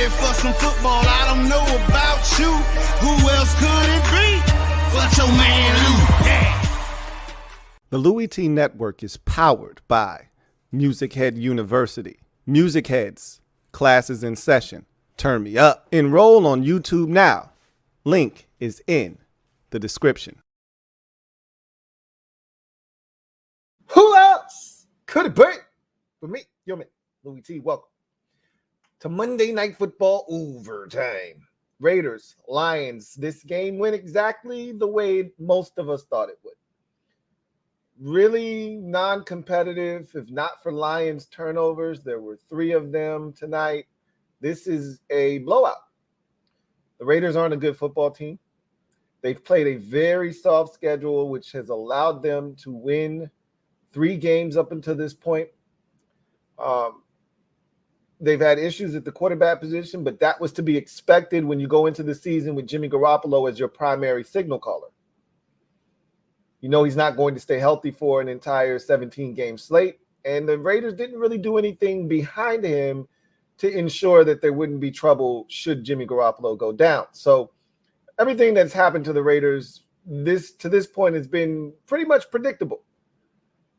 ready for some football. I don't know about you. Who else could it be but your man Lou? Yeah. The LouieTeeNetwork is powered by MusicHead University. MusicHeads, classes in session. Turn me up. Enroll on YouTube now. Link is in the description. Who else could it be but me, your man, Louie T? Welcome to Monday Night Football overtime. Raiders, Lions. This game went exactly the way most of us thought it would. Really non-competitive, if not for Lions turnovers. There were 3 of them tonight. This is a blowout. The Raiders aren't a good football team. They've played a very soft schedule, which has allowed them to win 3 games up until this point. They've had issues at the quarterback position, but that was to be expected when you go into the season with Jimmy Garoppolo as your primary signal caller. You know he's not going to stay healthy for an entire 17-game slate, and the Raiders didn't really do anything behind him to ensure that there wouldn't be trouble should Jimmy Garoppolo go down. So everything that's happened to the Raiders to this point has been pretty much predictable,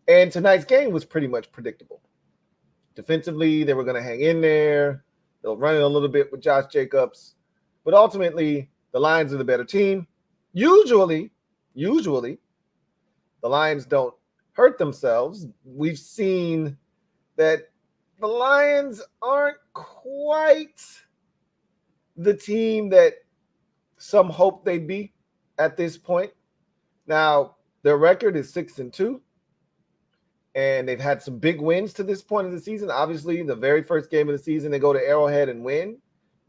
and tonight's game was pretty much predictable. Defensively, they were going to hang in there. They'll run it a little bit with Josh Jacobs, but ultimately, the Lions are the better team. Usually, the Lions don't hurt themselves. We've seen that the Lions aren't quite the team that some hope they'd be at this point. Now, their record is 6-2, and they've had some big wins to this point of the season. Obviously, the very first game of the season, they go to Arrowhead and win.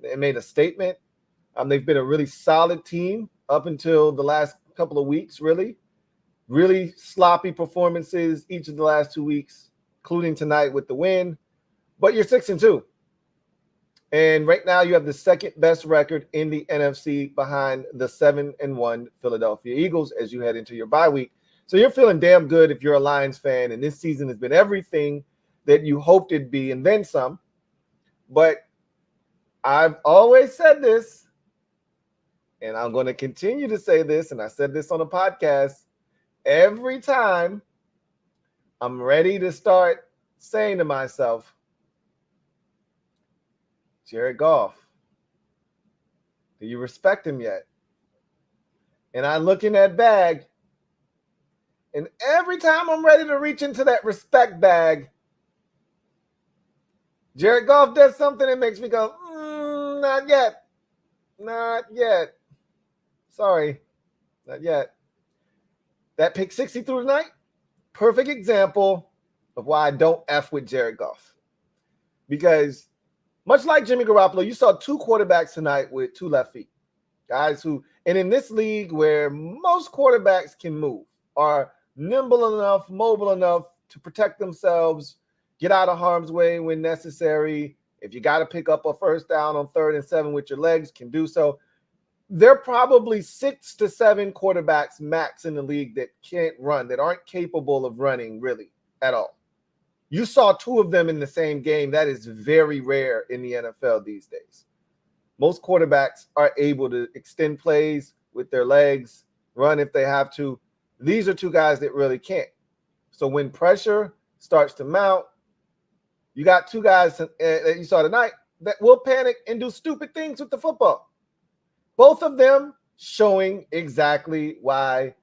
They made a statement. They've been a really solid team up until the last couple of weeks, really. Really sloppy performances each of the last 2 weeks, including tonight with the win. But you're 6-2. And right now you have the second best record in the NFC behind the 7-1 Philadelphia Eagles as you head into your bye week. So you're feeling damn good if you're a Lions fan, and this season has been everything that you hoped it'd be and then some. But I've always said this, and I'm going to continue to say this, and I said this on a podcast. Every time I'm ready to start saying to myself, Jared Goff, do you respect him yet? And I look in that bag, and every time I'm ready to reach into that respect bag, Jared Goff does something that makes me go, not yet. Not yet. Sorry, not yet. That pick 63 tonight, perfect example of why I don't F with Jared Goff. Because much like Jimmy Garoppolo, you saw 2 quarterbacks tonight with 2 left feet. Guys who, and in this league where most quarterbacks can move, are nimble enough, mobile enough to protect themselves, get out of harm's way when necessary. If you got to pick up a first down on 3rd and 7 with your legs, can do so. There are probably 6 to 7 quarterbacks max in the league that can't run, that aren't capable of running really at all. You saw 2 of them in the same game. That is very rare in the NFL these days. Most quarterbacks are able to extend plays with their legs, run if they have to. These are 2 guys that really can't. So when pressure starts to mount, you got 2 guys that you saw tonight that will panic and do stupid things with the football. Both of them showing exactly why,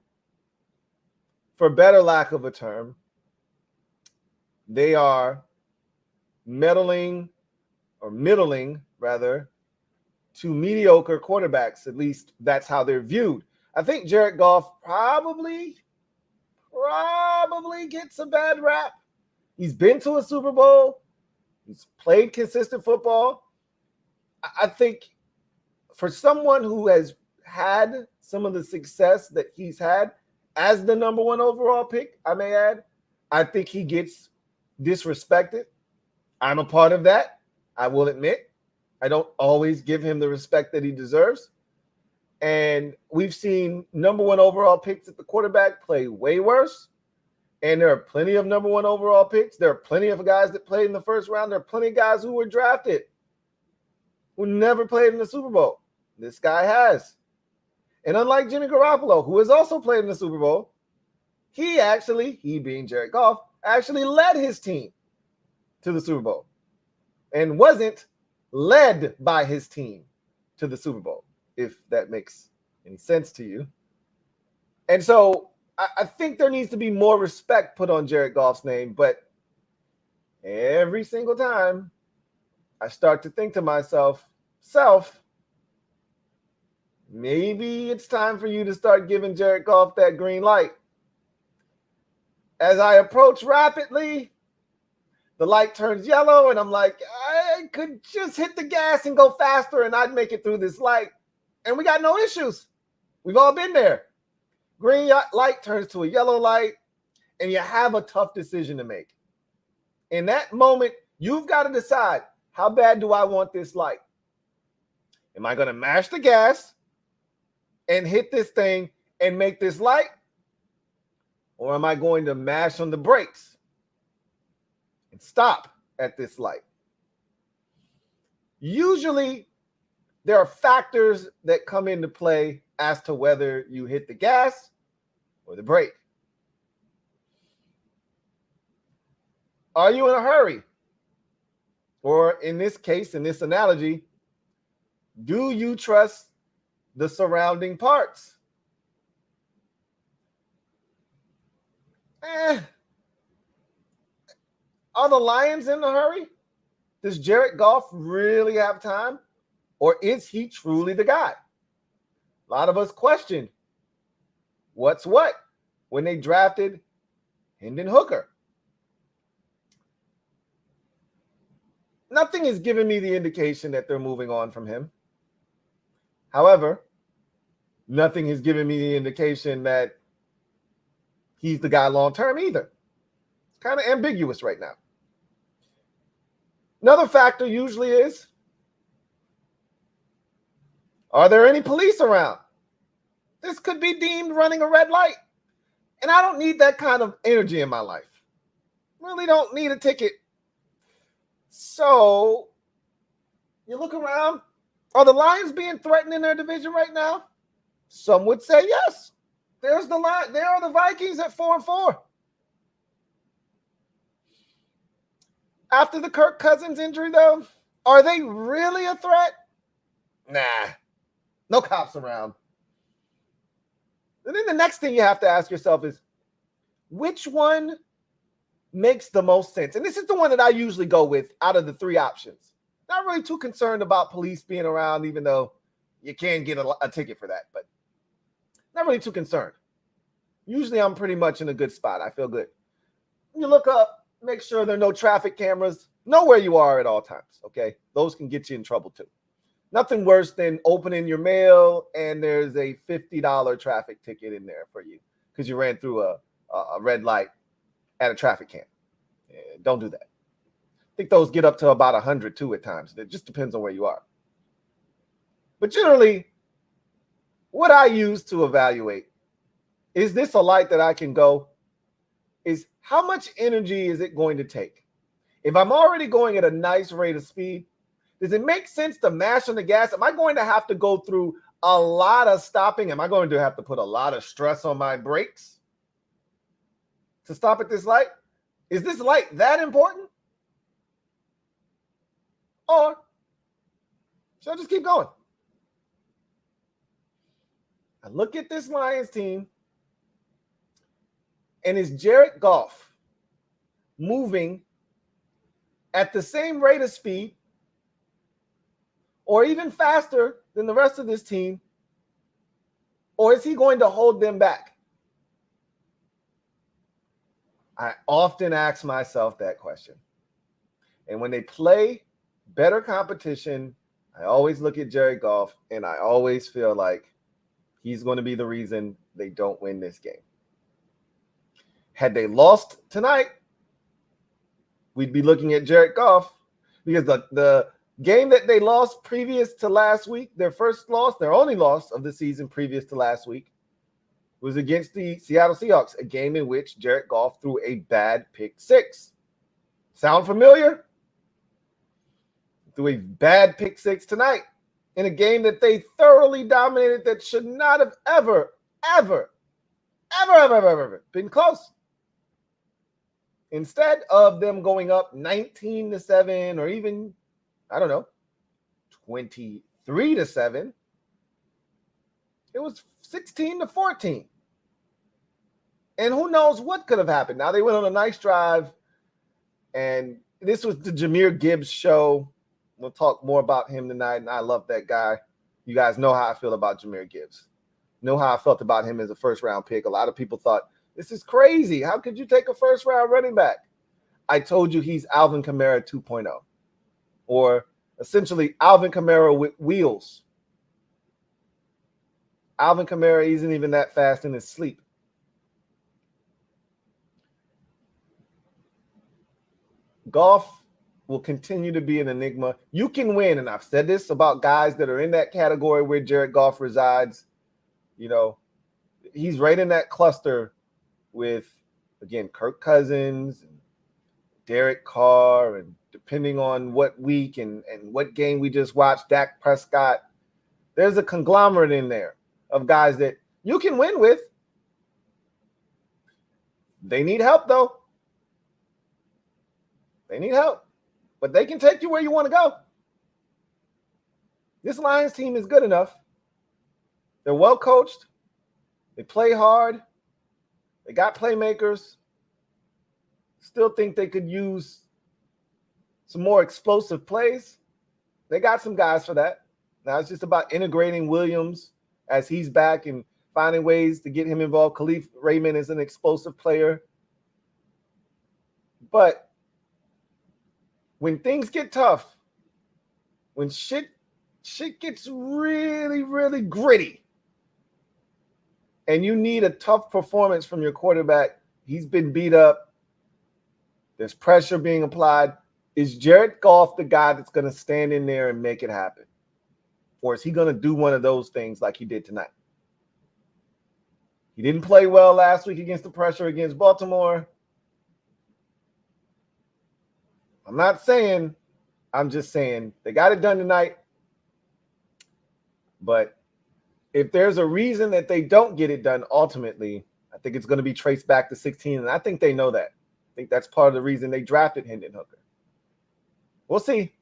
for better lack of a term, they are middling rather to mediocre quarterbacks. At least that's how they're viewed. I think Jared Goff probably gets a bad rap. He's been to a Super Bowl. He's played consistent football. I think for someone who has had some of the success that he's had as the number 1 overall pick, I may add, I think he gets disrespected. I'm a part of that. I will admit, I don't always give him the respect that he deserves. And we've seen number 1 overall picks at the quarterback play way worse. And there are plenty of number 1 overall picks. There are plenty of guys that played in the first round. There are plenty of guys who were drafted who never played in the Super Bowl. This guy has. And unlike Jimmy Garoppolo, who has also played in the Super Bowl, he being Jared Goff, actually led his team to the Super Bowl and wasn't led by his team to the Super Bowl, if that makes any sense to you. And so I think there needs to be more respect put on Jared Goff's name, but every single time I start to think to myself, maybe it's time for you to start giving Jared Goff that green light. As I approach rapidly, the light turns yellow, and I'm like, I could just hit the gas and go faster, and I'd make it through this light. And we got no issues. We've all been there. Green light turns to a yellow light, and you have a tough decision to make. In that moment, you've got to decide, how bad do I want this light? Am I going to mash the gas and hit this thing and make this light? Or am I going to mash on the brakes and stop at this light? Usually, there are factors that come into play as to whether you hit the gas or the brake. Are you in a hurry? Or in this case, in this analogy, do you trust the surrounding parts? Are the Lions in a hurry? Does Jared Goff really have time? Or is he truly the guy? A lot of us questioned what's what when they drafted Hendon Hooker. Nothing is giving me the indication that they're moving on from him. However, nothing is giving me the indication that he's the guy long term either. It's kind of ambiguous right now. Another factor usually is, are there any police around? This could be deemed running a red light. And I don't need that kind of energy in my life. Really don't need a ticket. So, you look around. Are the Lions being threatened in their division right now? Some would say yes. There's the line. There are the Vikings at 4-4. After the Kirk Cousins injury, though, are they really a threat? Nah. No cops around. And then the next thing you have to ask yourself is, which one makes the most sense? And this is the one that I usually go with out of the three options. Not really too concerned about police being around, even though you can get a ticket for that, but not really too concerned. Usually I'm pretty much in a good spot. I feel good. You look up, make sure there are no traffic cameras. Know where you are at all times, okay? Those can get you in trouble too. Nothing worse than opening your mail and there's a $50 traffic ticket in there for you because you ran through a red light at a traffic cam. Don't do that. I think those get up to about 100 too at times. It just depends on where you are. But generally, what I use to evaluate, is this a light that I can go? Is how much energy is it going to take? If I'm already going at a nice rate of speed, does it make sense to mash on the gas? Am I going to have to go through a lot of stopping? Am I going to have to put a lot of stress on my brakes to stop at this light? Is this light that important? Or should I just keep going? I look at this Lions team, and is Jared Goff moving at the same rate of speed or even faster than the rest of this team? Or is he going to hold them back? I often ask myself that question. And when they play better competition, I always look at Jared Goff, and I always feel like he's going to be the reason they don't win this game. Had they lost tonight, we'd be looking at Jared Goff, because the game that they lost previous to last week, their first loss, their only loss of the season previous to last week, was against the Seattle Seahawks, a game in which Jared Goff threw a bad pick six. Sound familiar? threw a bad pick six tonight in a game that they thoroughly dominated that should not have ever been close. Instead of them going up 19-7 or even, 23-7, it was 16-14. And who knows what could have happened. Now they went on a nice drive, and this was the Jamir Gibbs show. We'll talk more about him tonight, and I love that guy. You guys know how I feel about Jamir Gibbs. Know how I felt about him as a first-round pick. A lot of people thought, this is crazy. How could you take a first-round running back? I told you he's Alvin Kamara 2.0, or essentially Alvin Kamara with wheels. Alvin Kamara isn't even that fast in his sleep. Goff will continue to be an enigma. You can win, and I've said this about guys that are in that category where Jared Goff resides. He's right in that cluster with, again, Kirk Cousins and Derek Carr, and depending on what week and what game we just watched, Dak Prescott. There's a conglomerate in there of guys that you can win with. They need help, though. They need help, but they can take you where you want to go. This Lions team is good enough. They're well coached. They play hard. They got playmakers. Still think they could use some more explosive plays. They got some guys for that. Now it's just about integrating Williams as he's back and finding ways to get him involved. Khalif Raymond is an explosive player. But when things get tough, when shit gets really, really gritty, and you need a tough performance from your quarterback, he's been beat up, there's pressure being applied, is Jared Goff the guy that's going to stand in there and make it happen? Or is he going to do one of those things like he did tonight? He didn't play well last week against the pressure against Baltimore. I'm just saying they got it done tonight. But if there's a reason that they don't get it done ultimately, I think it's going to be traced back to 16. And I think they know that. I think that's part of the reason they drafted Hendon Hooker. We'll see.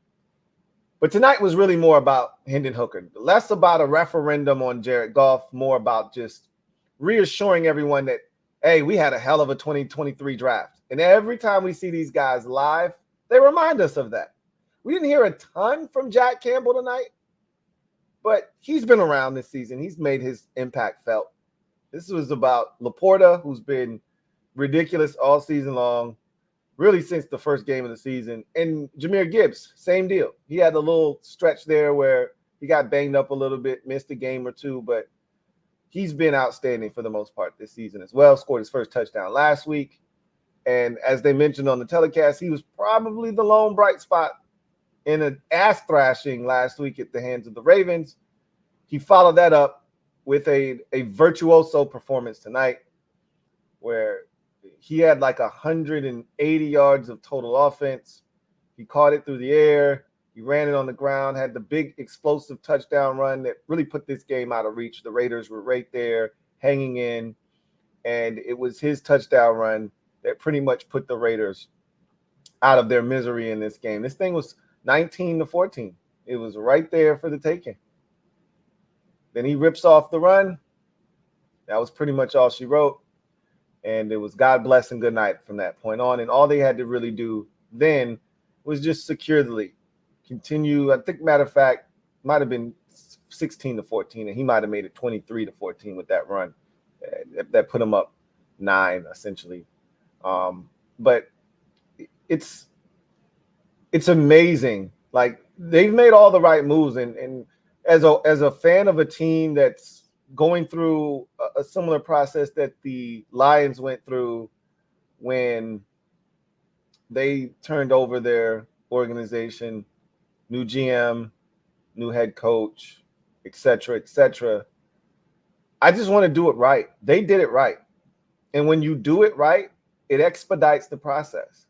But tonight was really more about Hendon Hooker. Less about a referendum on Jared Goff, more about just reassuring everyone that, hey, we had a hell of a 2023 draft. And every time we see these guys live, they remind us of that. We didn't hear a ton from Jack Campbell tonight, but he's been around this season. He's made his impact felt. This was about Laporta, who's been ridiculous all season long, really since the first game of the season. And Jamir Gibbs, same deal. He had a little stretch there where he got banged up a little bit, missed a game or two, but he's been outstanding for the most part this season as well. Scored his first touchdown last week. And as they mentioned on the telecast, he was probably the lone bright spot in an ass thrashing last week at the hands of the Ravens. He followed that up with a virtuoso performance tonight where he had like 180 yards of total offense. He caught it through the air. He ran it on the ground, had the big explosive touchdown run that really put this game out of reach. The Raiders were right there hanging in, and it was his touchdown run that pretty much put the Raiders out of their misery in this game. This thing was 19-14. It was right there for the taking. Then he rips off the run. That was pretty much all she wrote. And it was God bless and good night from that point on. And all they had to really do then was just secure the lead. Continue, I think, matter of fact, might have been 16-14, and he might have made it 23-14 with that run. That put him up 9, essentially. But it's amazing. Like, they've made all the right moves, and as a fan of a team that's going through a similar process that the Lions went through when they turned over their organization, new GM, new head coach, et cetera, I just want to do it right. They did it right. And when you do it right, it expedites the process.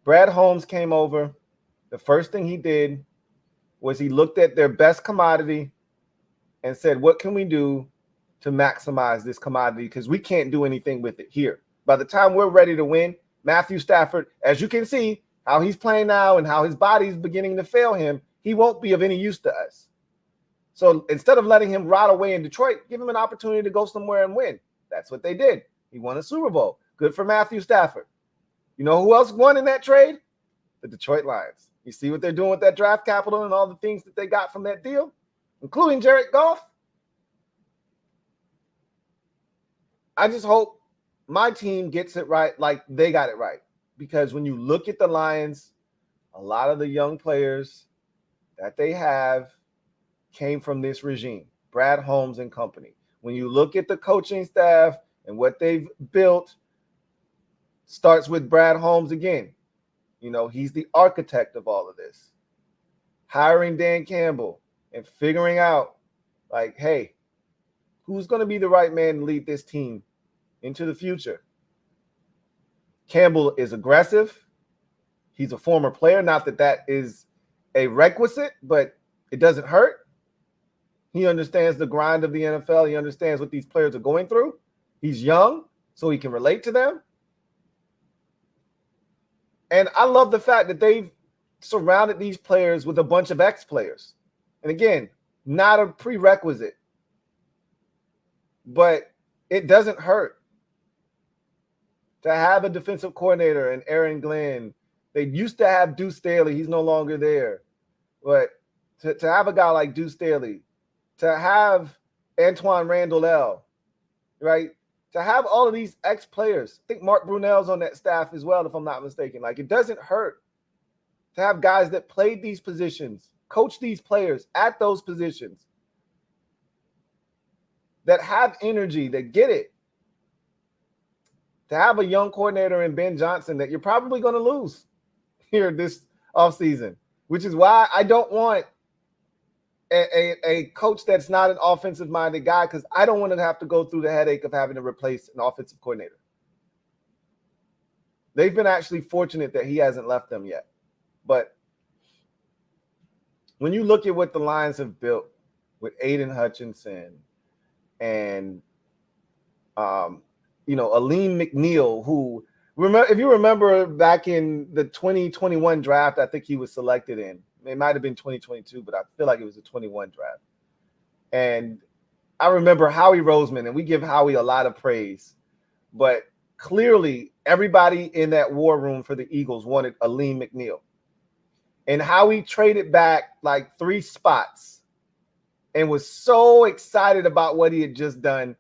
Brad Holmes came over. the first thing he did was he looked at their best commodity and said, what can we do to maximize this commodity? Because we can't do anything with it here. By the time we're ready to win, Matthew Stafford, as you can see, how he's playing now and how his body's beginning to fail him, he won't be of any use to us. So instead of letting him rot away in Detroit, give him an opportunity to go somewhere and win. That's what they did. He won a Super Bowl. Good for Matthew Stafford. You know who else won in that trade? The Detroit Lions. You see what they're doing with that draft capital and all the things that they got from that deal, including Jared Goff. I just hope my team gets it right like they got it right. Because when you look at the Lions, a lot of the young players that they have came from this regime, Brad Holmes and company. When you look at the coaching staff and what they've built, starts with Brad Holmes again. You know, he's the architect of all of this. Hiring Dan Campbell and figuring out, like, hey, who's going to be the right man to lead this team into the future? Campbell is aggressive. He's a former player. Not that that is a requisite, but it doesn't hurt. He understands the grind of the NFL. He understands what these players are going through. He's young, so he can relate to them. And I love the fact that they've surrounded these players with a bunch of ex-players. And again, not a prerequisite, but it doesn't hurt to have a defensive coordinator and Aaron Glenn. They used to have Deuce Staley. He's no longer there. But to have a guy like Deuce Staley, to have Antoine Randall, right? To have all of these ex-players. I think Mark Brunell's on that staff as well, if I'm not mistaken. Like, it doesn't hurt to have guys that played these positions, coach these players at those positions, that have energy, that get it. To have a young coordinator in Ben Johnson that you're probably going to lose here this offseason, which is why I don't want a coach that's not an offensive-minded guy, because I don't want to have to go through the headache of having to replace an offensive coordinator. They've been actually fortunate that he hasn't left them yet. But when you look at what the Lions have built with Aiden Hutchinson and Aleem McNeil, who, if you remember back in the 2021 draft, I think he was selected in. It might have been 2022, but I feel like it was a 21 draft. And I remember Howie Roseman, and we give Howie a lot of praise, but clearly everybody in that war room for the Eagles wanted Aleem McNeil. And Howie traded back like 3 spots and was so excited about what he had just done.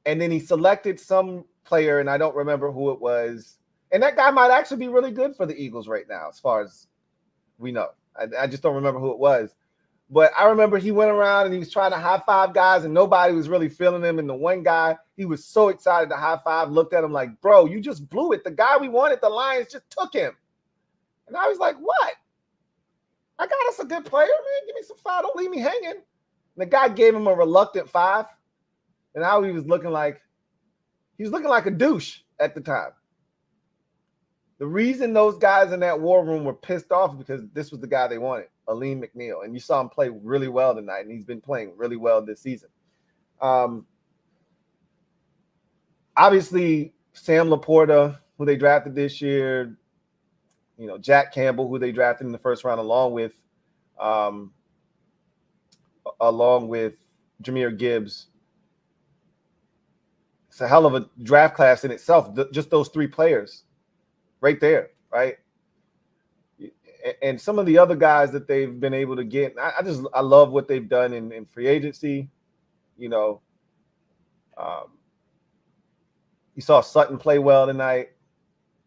And then he selected some player, and I don't remember who it was. And that guy might actually be really good for the Eagles right now, as far as we know. I just don't remember who it was. But I remember he went around and he was trying to high-five guys, and nobody was really feeling him. And the one guy, he was so excited to high-five, looked at him like, bro, you just blew it. The guy we wanted, the Lions, just took him. And I was like, what? I got us a good player, man. Give me some 5. Don't leave me hanging. And the guy gave him a reluctant 5. And how he was looking like a douche at the time. The reason those guys in that war room were pissed off is because this was the guy they wanted, Aleem McNeil. And you saw him play really well tonight, and he's been playing really well this season. Obviously, Sam Laporta, who they drafted this year, Jack Campbell, who they drafted in the first round, along with Jamir Gibbs. It's a hell of a draft class in itself, just those 3 players right there, right? And some of the other guys that they've been able to get, I love what they've done in free agency. You saw Sutton play well tonight.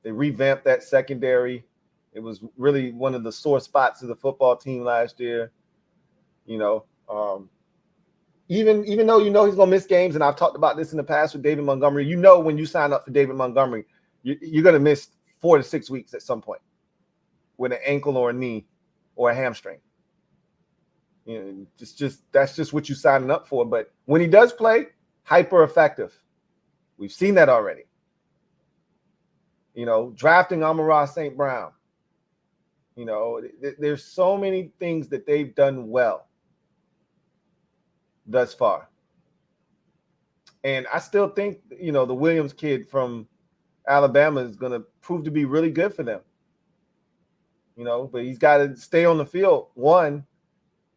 They revamped that secondary. It was really one of the sore spots of the football team last year. Even though he's going to miss games, and I've talked about this in the past with David Montgomery, when you sign up for David Montgomery, you're going to miss 4 to 6 weeks at some point with an ankle or a knee or a hamstring. That's just what you're signing up for. But when he does play, hyper effective. We've seen that already. Drafting Amon-Ra St. Brown. You know, there's so many things that they've done well thus far. And I still think, you know, the Williams kid from Alabama is going to prove to be really good for them. You know, but he's got to stay on the field, one,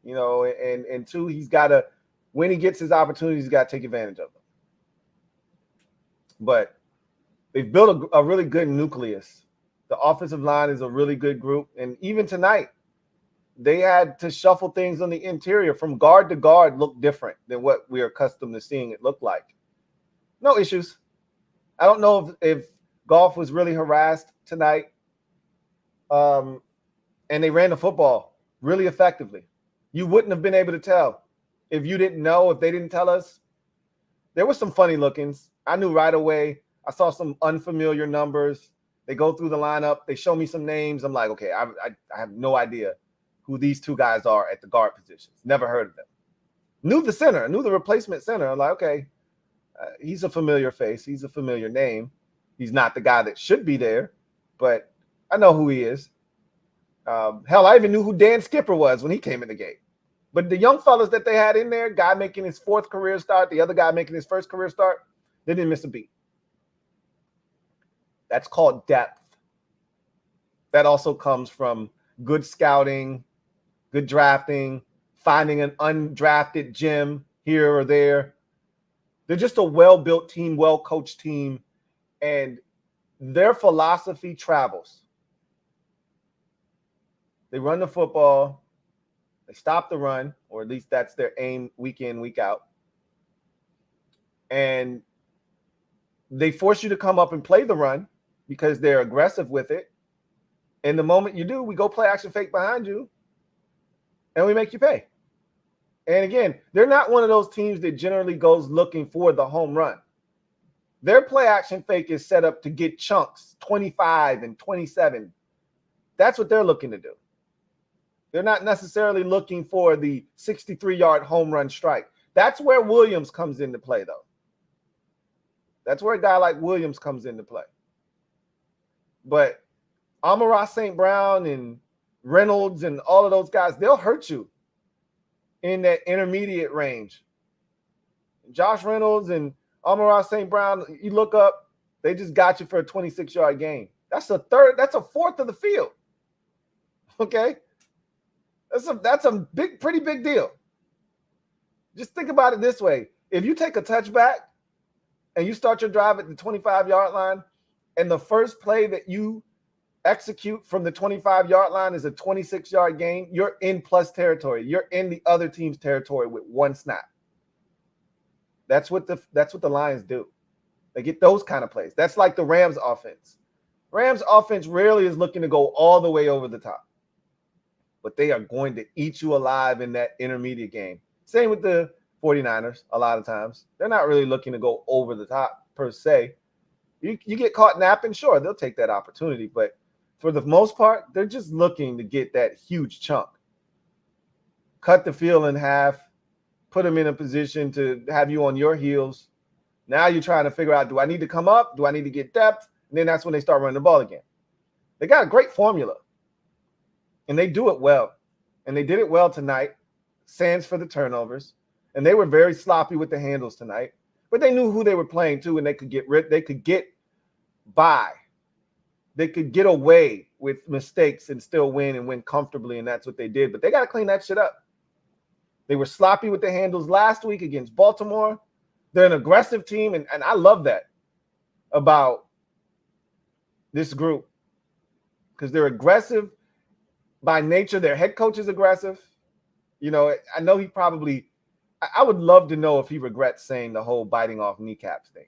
you know, and two, he's got to, when he gets his opportunities, he's got to take advantage of them. But they've built a really good nucleus. The offensive line is a really good group. And even tonight, they had to shuffle things on the interior from guard to guard, look different than what we're accustomed to seeing it look like. No issues. I don't know if Goff was really harassed tonight. And they ran the football really effectively. You wouldn't have been able to tell if you didn't know, if they didn't tell us. There were some funny lookings. I knew right away. I saw some unfamiliar numbers. They go through the lineup. They show me some names. I'm like, okay, I have no idea who these two guys are at the guard positions. Never heard of them. Knew the center. Knew the replacement center. I'm like, okay, he's a familiar face. He's a familiar name. He's not the guy that should be there, but I know who he is. Hell, I even knew who Dan Skipper was when he came in the game. But the young fellas that they had in there, guy making his fourth career start, the other guy making his first career start, they didn't miss a beat. That's called depth. That also comes from good scouting, good drafting, finding an undrafted gem here or there. They're just a well-built team, well-coached team, and their philosophy travels. They run the football. They stop the run, or at least that's their aim week in, week out. And they force you to come up and play the run because they're aggressive with it. And the moment you do, we go play action fake behind you, and we make you pay. And again, they're not one of those teams that generally goes looking for the home run. Their play action fake is set up to get chunks, 25 and 27. That's what they're looking to do. They're not necessarily looking for the 63-yard home run strike. That's where Williams comes into play, though. That's where a guy like Williams comes into play. But Amon-Ra St. Brown and Reynolds and all of those guys, they'll hurt you in that intermediate range. Josh Reynolds and Amon-Ra St. Brown, you look up, they just got you for a 26-yard gain. That's a fourth of the field. Okay? That's a pretty big deal. Just think about it this way. If you take a touchback and you start your drive at the 25-yard line, and the first play that you execute from the 25-yard line is a 26-yard gain, you're in plus territory. You're in the other team's territory with one snap. That's what the Lions do. They get those kind of plays. That's like the Rams offense. Rams offense rarely is looking to go all the way over the top, but they are going to eat you alive in that intermediate game. Same with the 49ers a lot of times. They're not really looking to go over the top per se. You get caught napping, sure, they'll take that opportunity. But for the most part, they're just looking to get that huge chunk. Cut the field in half, put them in a position to have you on your heels. Now you're trying to figure out, do I need to come up? Do I need to get depth? And then that's when they start running the ball again. They got a great formula. And they do it well. And they did it well tonight. Sans for the turnovers. And they were very sloppy with the handles tonight. But they knew who they were playing to, and they could get by. They could get away with mistakes and still win and win comfortably, and that's what they did. But they got to clean that shit up. They were sloppy with the handles last week against Baltimore. They're an aggressive team, and I love that about this group because they're aggressive by nature. Their head coach is aggressive. You know, I know he probably – I would love to know if he regrets saying the whole biting off kneecaps thing.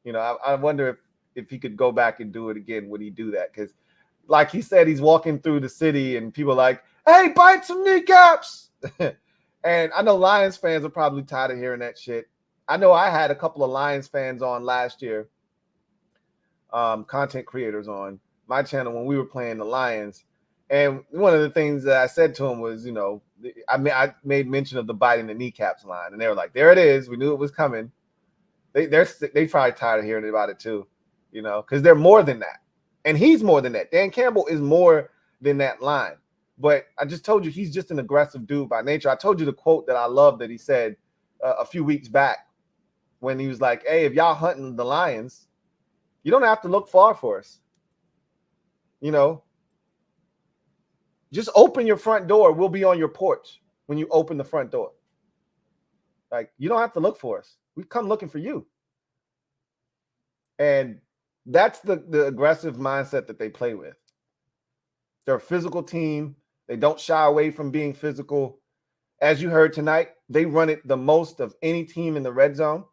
You know, I wonder if he could go back and do it again, would he do that? Because like he said, he's walking through the city and people are like, hey, bite some kneecaps. And I know Lions fans are probably tired of hearing that shit. I know I had a couple of Lions fans on last year, content creators on my channel when we were playing the Lions. And one of the things that I said to him was, you know, I made mention of the biting the kneecaps line. And they were like, there it is. We knew it was coming. They probably tired of hearing about it too, you know, because they're more than that. And he's more than that. Dan Campbell is more than that line. But I just told you he's just an aggressive dude by nature. I told you the quote that I love that he said a few weeks back when he was like, hey, if y'all hunting the Lions, you don't have to look far for us. You know, just open your front door. We'll be on your porch when you open the front door. Like, you don't have to look for us. We come looking for you. And that's the aggressive mindset that they play with. They're a physical team. They don't shy away from being physical. As you heard tonight, they run it the most of any team in the red zone.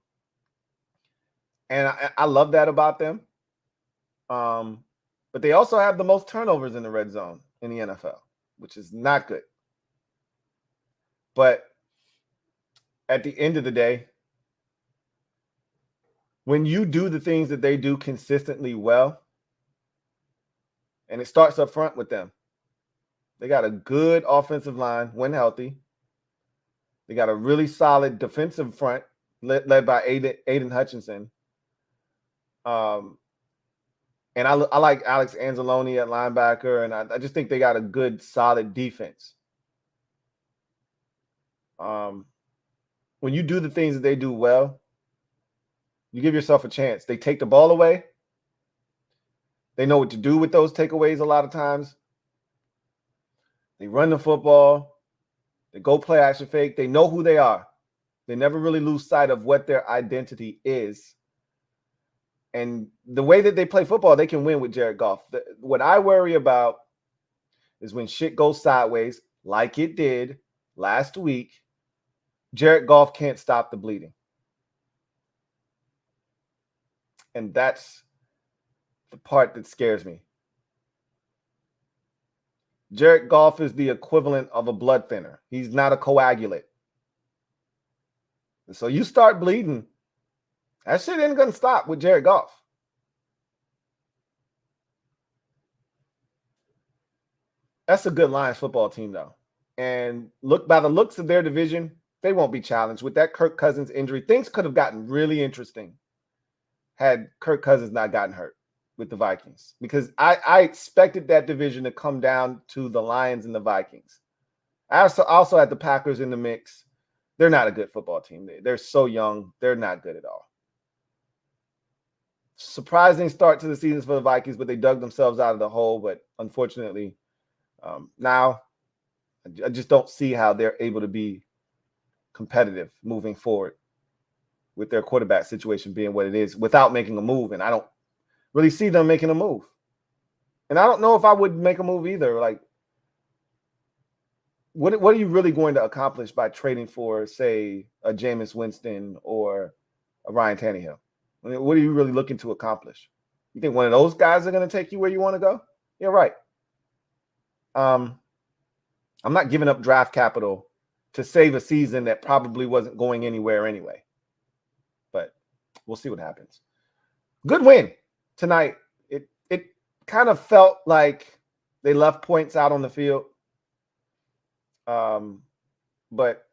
And I love that about them. But they also have the most turnovers in the red zone in the NFL, which is not good. But at the end of the day, when you do the things that they do consistently well, and it starts up front with them, they got a good offensive line when healthy. They got a really solid defensive front led by Aiden Hutchinson. And I like Alex Anzalone at linebacker, and I just think they got a good, solid defense. When you do the things that they do well, you give yourself a chance. They take the ball away. They know what to do with those takeaways a lot of times. They run the football. They go play action fake. They know who they are. They never really lose sight of what their identity is. And the way that they play football, they can win with Jared Goff. What I worry about is when shit goes sideways, like it did last week, Jared Goff can't stop the bleeding. And that's the part that scares me. Jared Goff is the equivalent of a blood thinner. He's not a coagulate. And so you start bleeding, that shit ain't going to stop with Jared Goff. That's a good Lions football team, though. And look, by the looks of their division, they won't be challenged. With that Kirk Cousins injury, things could have gotten really interesting had Kirk Cousins not gotten hurt with the Vikings. Because I expected that division to come down to the Lions and the Vikings. I also had the Packers in the mix. They're not a good football team. They're so young. They're not good at all. Surprising start to the season for the Vikings, but they dug themselves out of the hole. But unfortunately, now I just don't see how they're able to be competitive moving forward with their quarterback situation being what it is without making a move. And I don't really see them making a move. And I don't know if I would make a move either. Like, what are you really going to accomplish by trading for, say, a Jameis Winston or a Ryan Tannehill? I mean, what are you really looking to accomplish? You think one of those guys are going to take you where you want to go? Yeah, right. I'm not giving up draft capital to save a season that probably wasn't going anywhere anyway. But we'll see what happens. Good win tonight. It kind of felt like they left points out on the field. But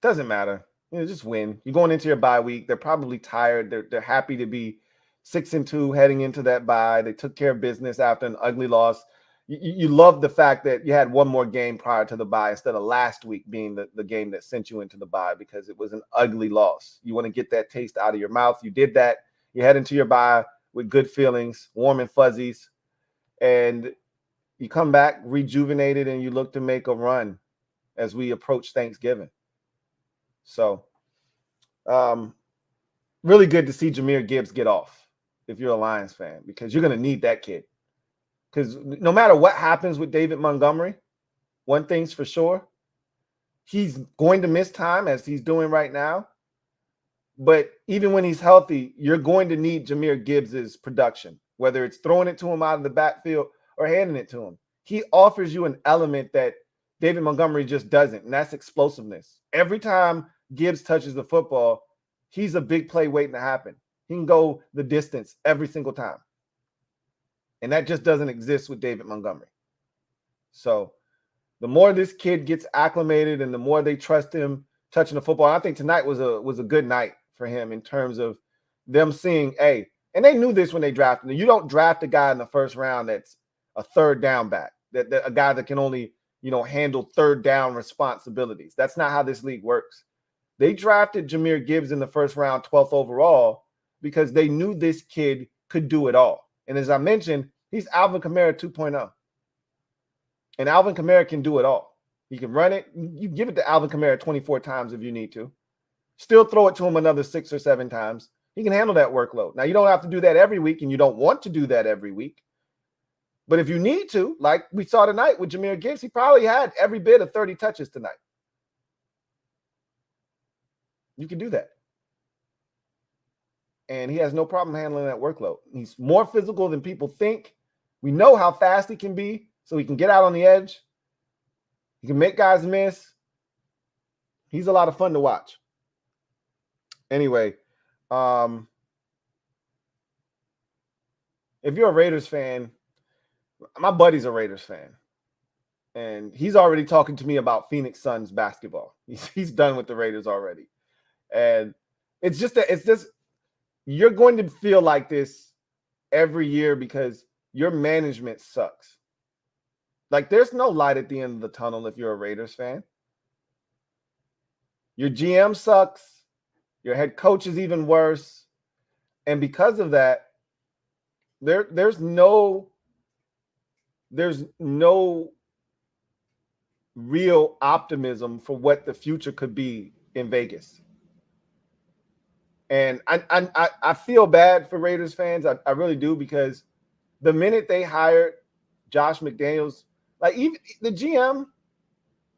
doesn't matter. You know, just win. You're going into your bye week. They're probably tired. They're happy to be 6-2 heading into that bye. They took care of business after an ugly loss. You love the fact that you had one more game prior to the bye instead of last week being the game that sent you into the bye because it was an ugly loss. You want to get that taste out of your mouth. You did that. You head into your bye with good feelings, warm and fuzzies, and you come back rejuvenated and you look to make a run as we approach Thanksgiving. So really good to see Jamir Gibbs get off if you're a Lions fan, because you're going to need that kid. Because no matter what happens with David Montgomery, one thing's for sure, he's going to miss time as he's doing right now. But even when he's healthy, you're going to need Jamir Gibbs's production, whether it's throwing it to him out of the backfield or handing it to him. He offers you an element that David Montgomery just doesn't, and that's explosiveness. Every time Gibbs touches the football, he's a big play waiting to happen. He can go the distance every single time. And that just doesn't exist with David Montgomery. So the more this kid gets acclimated and the more they trust him touching the football, I think tonight was a good night for him in terms of them seeing, and they knew this when they drafted him. You don't draft a guy in the first round that's a third down back. that a guy that can only, handle third down responsibilities. That's not how this league works. They drafted Jamir Gibbs in the first round, 12th overall, because they knew this kid could do it all. And as I mentioned, he's Alvin Kamara 2.0. And Alvin Kamara can do it all. He can run it. You give it to Alvin Kamara 24 times if you need to. Still throw it to him another 6 or 7 times. He can handle that workload. Now, you don't have to do that every week, and you don't want to do that every week. But if you need to, like we saw tonight with Jamir Gibbs, he probably had every bit of 30 touches tonight. You can do that. And he has no problem handling that workload. He's more physical than people think. We know how fast he can be, so he can get out on the edge. He can make guys miss. He's a lot of fun to watch. Anyway, if you're a Raiders fan, my buddy's a Raiders fan. And he's already talking to me about Phoenix Suns basketball. He's done with the Raiders already. And it's just you're going to feel like this every year because your management sucks. Like, there's no light at the end of the tunnel if you're a Raiders fan. Your GM sucks. Your head coach is even worse. And because of that, there's no real optimism for what the future could be in Vegas. And I feel bad for Raiders fans. I really do, because the minute they hired Josh McDaniels, like, even the GM,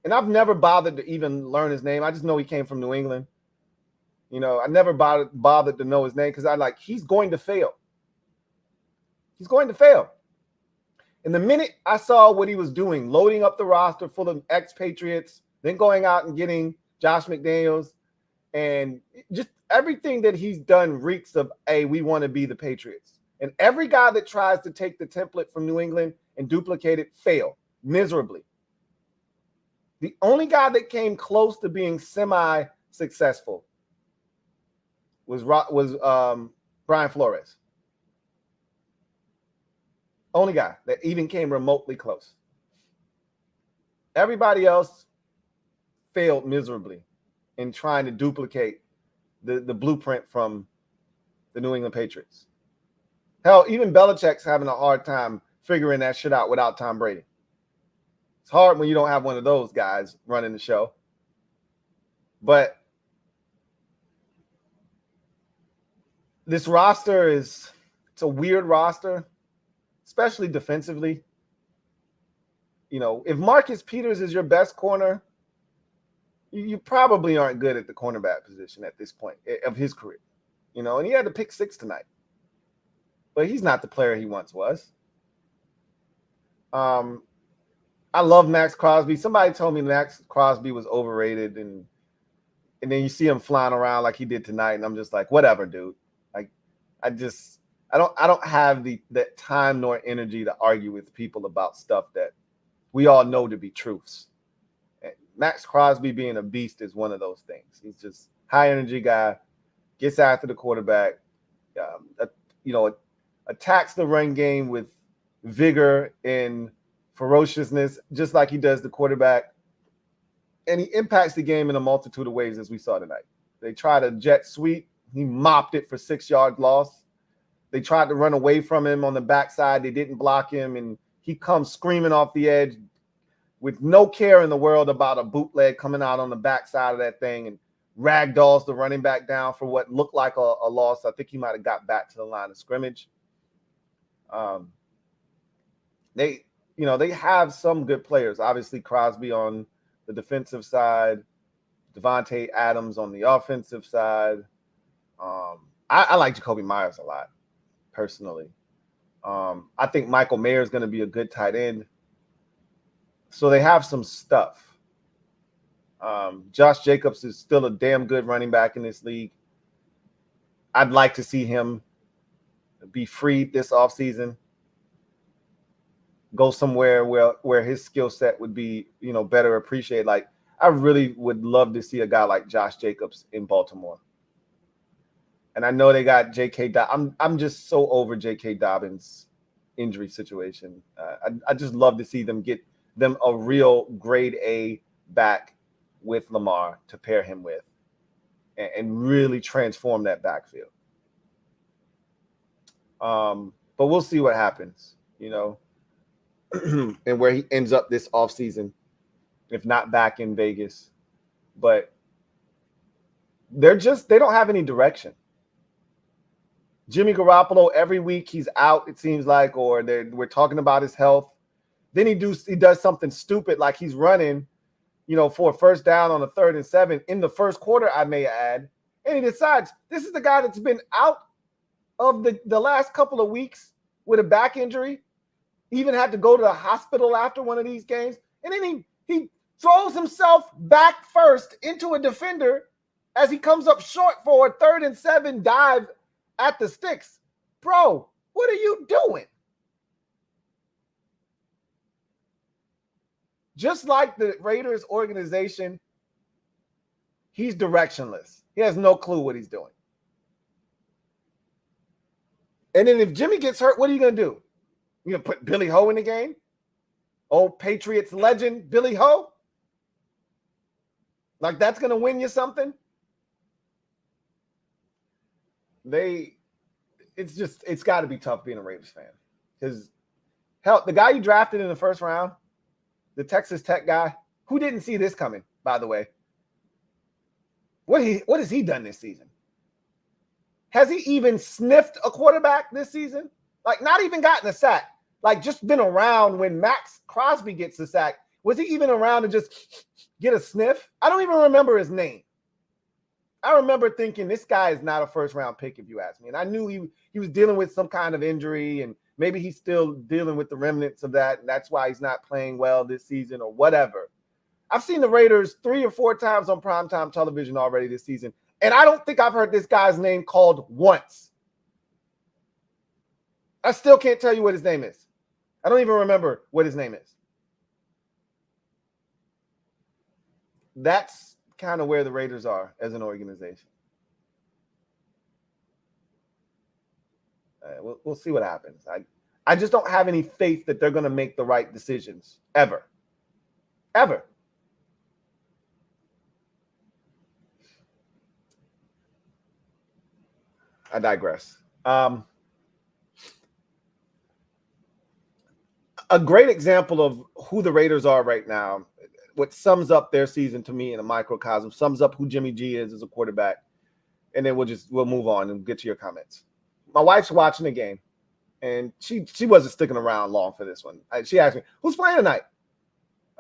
and I've never bothered to even learn his name. I just know he came from New England. I never bothered to know his name because he's going to fail. He's going to fail. And the minute I saw what he was doing, loading up the roster full of expatriates, then going out and getting Josh McDaniels, and just everything that he's done reeks of, hey, we want to be the Patriots. And every guy that tries to take the template from New England and duplicate it fail miserably. The only guy that came close to being semi-successful was Brian Flores. Only guy that even came remotely close. Everybody else failed miserably in trying to duplicate the blueprint from the New England Patriots. Hell, even Belichick's having a hard time figuring that shit out without Tom Brady. It's hard when you don't have one of those guys running the show. But this roster it's a weird roster, especially defensively. If Marcus Peters is your best corner, you probably aren't good at the cornerback position at this point of his career. And he had to pick 6 tonight. But he's not the player he once was. I love Max Crosby. Somebody told me Max Crosby was overrated, and then you see him flying around like he did tonight, and I'm just like, whatever, dude. Like, I don't have that time nor energy to argue with people about stuff that we all know to be truths. And Max Crosby being a beast is one of those things. He's just high energy guy, gets after the quarterback, attacks the run game with vigor and ferociousness, just like he does the quarterback. And he impacts the game in a multitude of ways, as we saw tonight. They tried a jet sweep. He mopped it for 6-yard loss. They tried to run away from him on the backside. They didn't block him, and he comes screaming off the edge with no care in the world about a bootleg coming out on the backside of that thing, and ragdolls the running back down for what looked like a loss. I think he might have got back to the line of scrimmage. They have some good players. Obviously, Crosby on the defensive side, Devante Adams on the offensive side. I like Jacoby Myers a lot, personally. I think Michael Mayer is going to be a good tight end. So they have some stuff. Josh Jacobs is still a damn good running back in this league. I'd like to see him be freed this offseason. Go somewhere where his skill set would be, better appreciated. Like, I really would love to see a guy like Josh Jacobs in Baltimore. And I know they got J.K. Dobbins. I'm just so over J.K. Dobbins. injury situation. I just love to see them get them a real grade A back with Lamar to pair him with and really transform that backfield. But we'll see what happens, you know, and where he ends up this offseason, if not back in Vegas. But they don't have any direction. Jimmy Garoppolo, every week he's out, it seems like, or we're talking about his health. Then he does something stupid, like he's running, you know, for a first down on a 3rd and 7 in the first quarter, I may add. And he decides this is the guy that's been out of the last couple of weeks with a back injury. He even had to go to the hospital after one of these games. And then he throws himself back first into a defender as he comes up short for a 3rd and 7 dive at the sticks. Bro, what are you doing? Just like the Raiders organization, he's directionless. He has no clue what he's doing. And then if Jimmy gets hurt, what are you going to do? You going to put Billy Ho in the game? Old Patriots legend, Billy Ho? Like that's going to win you something? It's got to be tough being a Raiders fan. Because, hell, the guy you drafted in the first round, the Texas Tech guy, who didn't see this coming, by the way. What has he done this season? Has he even sniffed a quarterback this season? Like, not even gotten a sack. Like, just been around when Max Crosby gets the sack. Was he even around to just get a sniff? I don't even remember his name. I remember thinking this guy is not a first-round pick, if you ask me. And I knew he was dealing with some kind of injury, and maybe he's still dealing with the remnants of that, and that's why he's not playing well this season or whatever. I've seen the Raiders 3 or 4 times on primetime television already this season, and I don't think I've heard this guy's name called once. I still can't tell you what his name is. I don't even remember what his name is. That's kind of where the Raiders are as an organization. We'll see what happens. I just don't have any faith that they're going to make the right decisions ever. Ever. I digress. A great example of who the Raiders are right now, what sums up their season to me in a microcosm, sums up who Jimmy G is as a quarterback, and then we'll move on and get to your comments. My wife's watching the game, and she wasn't sticking around long for this one. She asked me, who's playing tonight?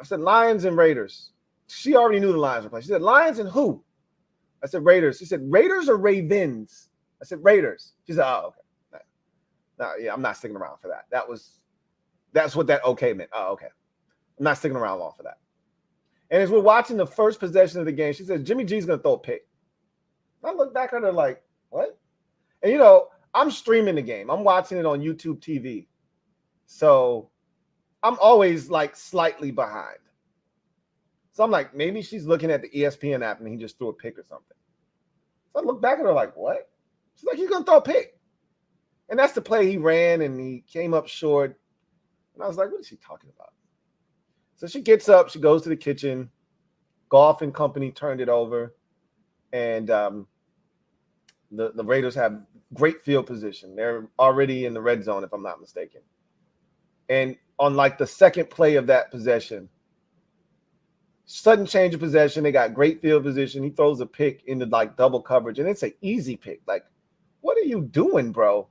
I said, Lions and Raiders. She already knew the Lions were playing. She said, Lions and who? I said, Raiders. She said, Raiders or Ravens? I said, Raiders. She said, oh, okay. No, yeah, I'm not sticking around for that. That's what that okay meant. Oh, okay. I'm not sticking around long for that. And as we're watching the first possession of the game, she says, Jimmy G's going to throw a pick. I look back at her like, what? And, you know, I'm streaming the game. I'm watching it on YouTube TV. So I'm always like slightly behind. So I'm like, maybe she's looking at the ESPN app and he just threw a pick or something. So I look back at her like, what? She's like, he's going to throw a pick. And that's the play he ran, and he came up short. And I was like, what is she talking about? So she gets up, she goes to the kitchen. Goff and company turned it over. And the Raiders have great field position. They're already in the red zone, if I'm not mistaken. And on like the second play of that possession, sudden change of possession, they got great field position. He throws a pick into like double coverage, and it's an easy pick. Like, what are you doing, bro?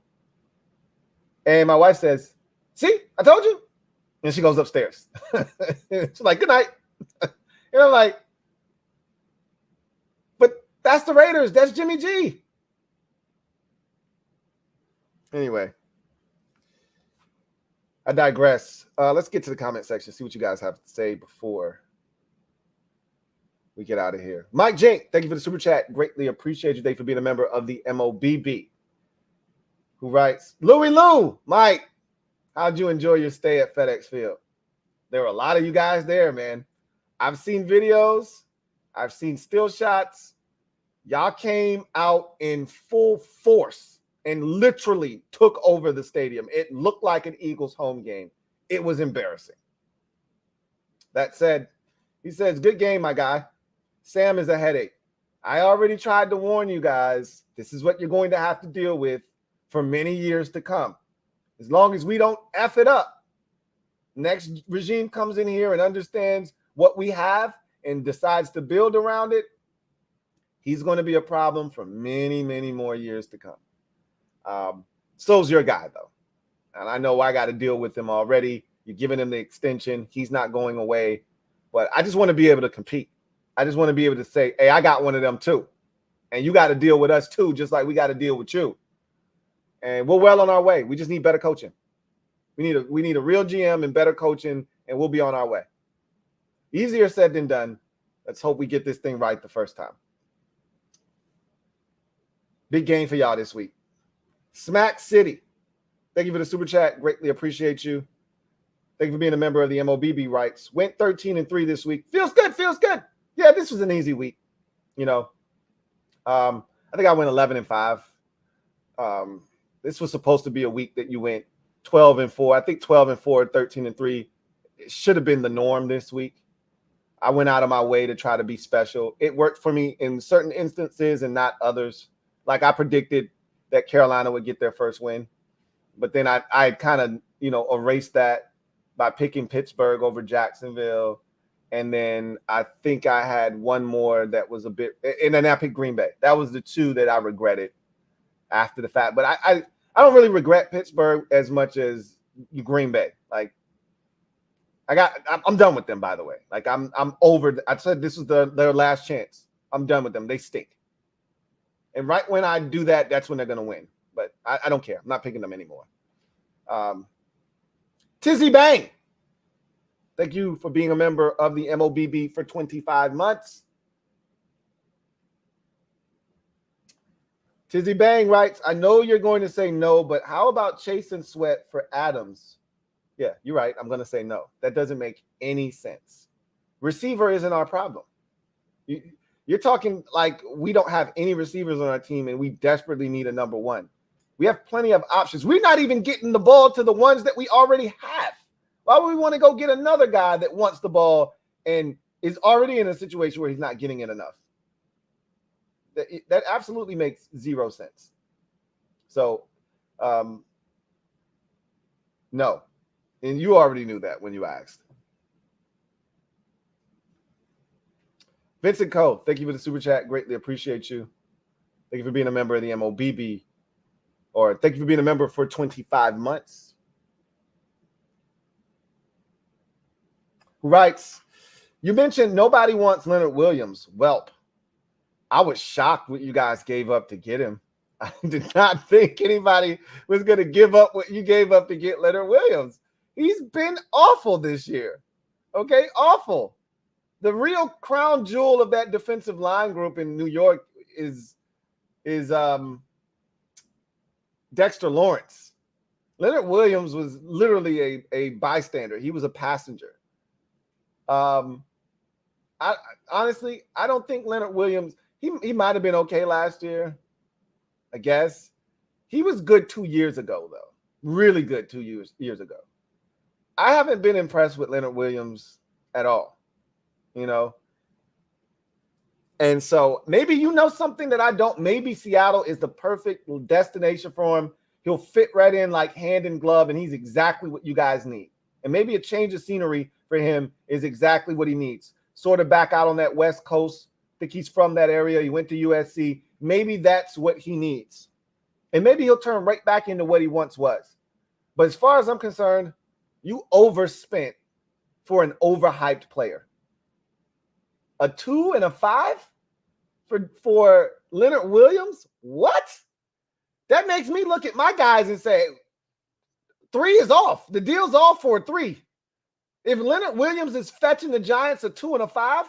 And my wife says, see, I told you. And she goes upstairs. She's like, good night. And I'm like, but that's the Raiders. That's Jimmy G. Anyway, I digress. Let's get to the comment section, see what you guys have to say before we get out of here. Mike Jink, thank you for the super chat. Greatly appreciate you. Thank you for being a member of the MOBB. Who writes, Louie, Mike, how'd you enjoy your stay at FedEx Field? There were a lot of you guys there, man. I've seen videos. I've seen still shots. Y'all came out in full force and literally took over the stadium. It looked like an Eagles home game. It was embarrassing. That said, he says, good game, my guy. Sam is a headache. I already tried to warn you guys. This is what you're going to have to deal with for many years to come. As long as we don't F it up, next regime comes in here and understands what we have and decides to build around it, he's going to be a problem for many, many more years to come. So's your guy, though. And I know I got to deal with him already. You're giving him the extension. He's not going away. But I just want to be able to compete. I just want to be able to say, hey, I got one of them too. And you got to deal with us too, just like we got to deal with you. And we're well on our way. We just need better coaching. We need a real GM and better coaching, and we'll be on our way. Easier said than done. Let's hope we get this thing right the first time. Big game for y'all this week. Smack City. Thank you for the super chat. Greatly appreciate you. Thank you for being a member of the MOBB Rights. Went 13-3 this week. Feels good. Feels good. Yeah, this was an easy week. You know, I think I went 11-5. This was supposed to be a week that you went 12-4. I think 12-4, 13-3. It should have been the norm this week. I went out of my way to try to be special. It worked for me in certain instances and not others. Like I predicted that Carolina would get their first win. But then I kind of, erased that by picking Pittsburgh over Jacksonville. And then I think I had one more that was a bit – and then I picked Green Bay. That was the two that I regretted after the fact. But I don't really regret Pittsburgh as much as Green Bay. Like, I'm done with them, by the way. Like, I'm over – I said this was their last chance. I'm done with them. They stink. And right when I do that, that's when they're going to win. But I don't care. I'm not picking them anymore. Tizzy Bang. Thank you for being a member of the MOBB for 25 months. Tizzy Bang writes, I know you're going to say no, but how about Chase and Sweat for Adams? Yeah, you're right. I'm going to say no. That doesn't make any sense. Receiver isn't our problem. You're talking like we don't have any receivers on our team and we desperately need a number one. We have plenty of options. We're not even getting the ball to the ones that we already have. Why would we want to go get another guy that wants the ball and is already in a situation where he's not getting it enough? That absolutely makes zero sense. So, no. And you already knew that when you asked. Vincent Cole, thank you for the super chat. Greatly appreciate you. Thank you for being a member of the MOBB. Or thank you for being a member for 25 months. Who writes, you mentioned nobody wants Leonard Williams. Welp, I was shocked what you guys gave up to get him. I did not think anybody was going to give up what you gave up to get Leonard Williams. He's been awful this year. Okay, awful. The real crown jewel of that defensive line group in New York is Dexter Lawrence. Leonard Williams was literally a bystander. He was a passenger. I honestly don't think Leonard Williams, he might have been okay last year, I guess. He was good 2 years ago, though. Really good 2 years ago. I haven't been impressed with Leonard Williams at all, And so maybe something that I don't. Maybe Seattle is the perfect destination for him. He'll fit right in like hand in glove, and he's exactly what you guys need. And maybe a change of scenery for him is exactly what he needs. Sort of back out on that West Coast. I think he's from that area. He went to USC. Maybe that's what he needs. And maybe he'll turn right back into what he once was. But as far as I'm concerned, you overspent for an overhyped player. A 2 and a 5 for Leonard Williams? What? That makes me look at my guys and say, 3 is off. The deal's off for a 3. If Leonard Williams is fetching the Giants a 2 and a 5,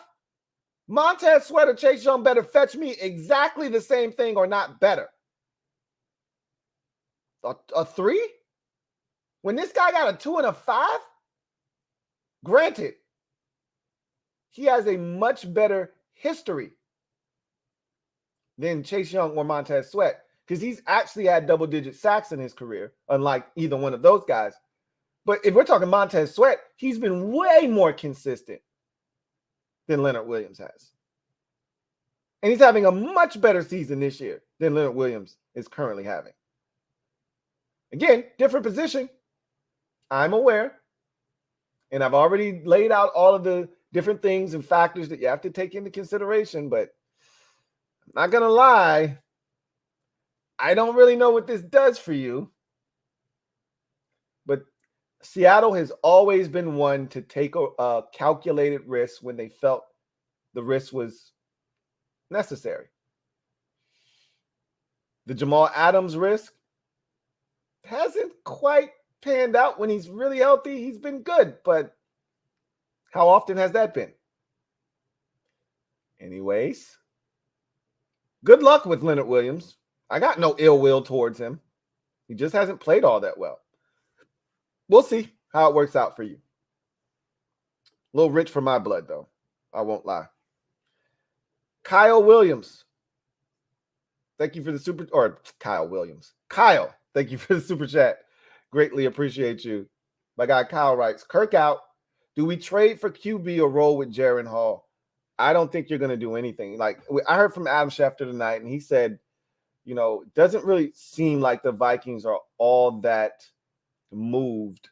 Montez Sweat or Chase Young better fetch me exactly the same thing or not better. A 3? When this guy got a 2 and a 5? Granted, he has a much better history than Chase Young or Montez Sweat. because he's actually had double-digit sacks in his career, unlike either one of those guys. But if we're talking Montez Sweat, he's been way more consistent than Leonard Williams has. And he's having a much better season this year than Leonard Williams is currently having. Again, different position. I'm aware. And I've already laid out all of the different things and factors that you have to take into consideration. But I'm not going to lie. I don't really know what this does for you. But Seattle has always been one to take a calculated risk when they felt the risk was necessary. The Jamal Adams risk hasn't quite panned out. When he's really healthy, he's been good, but how often has that been? Anyways, good luck with Leonard Williams. I got no ill will towards him. He just hasn't played all that well. We'll see how it works out for you. A little rich for my blood, though. I won't lie. Kyle Williams. Thank you for the super, or Kyle Williams. Kyle, thank you for the super chat. Greatly appreciate you. My guy Kyle writes, Kirk out. Do we trade for QB or roll with Jaren Hall? I don't think you're going to do anything. Like, I heard from Adam Schefter tonight, and he said, you know, it doesn't really seem like the Vikings are all that moved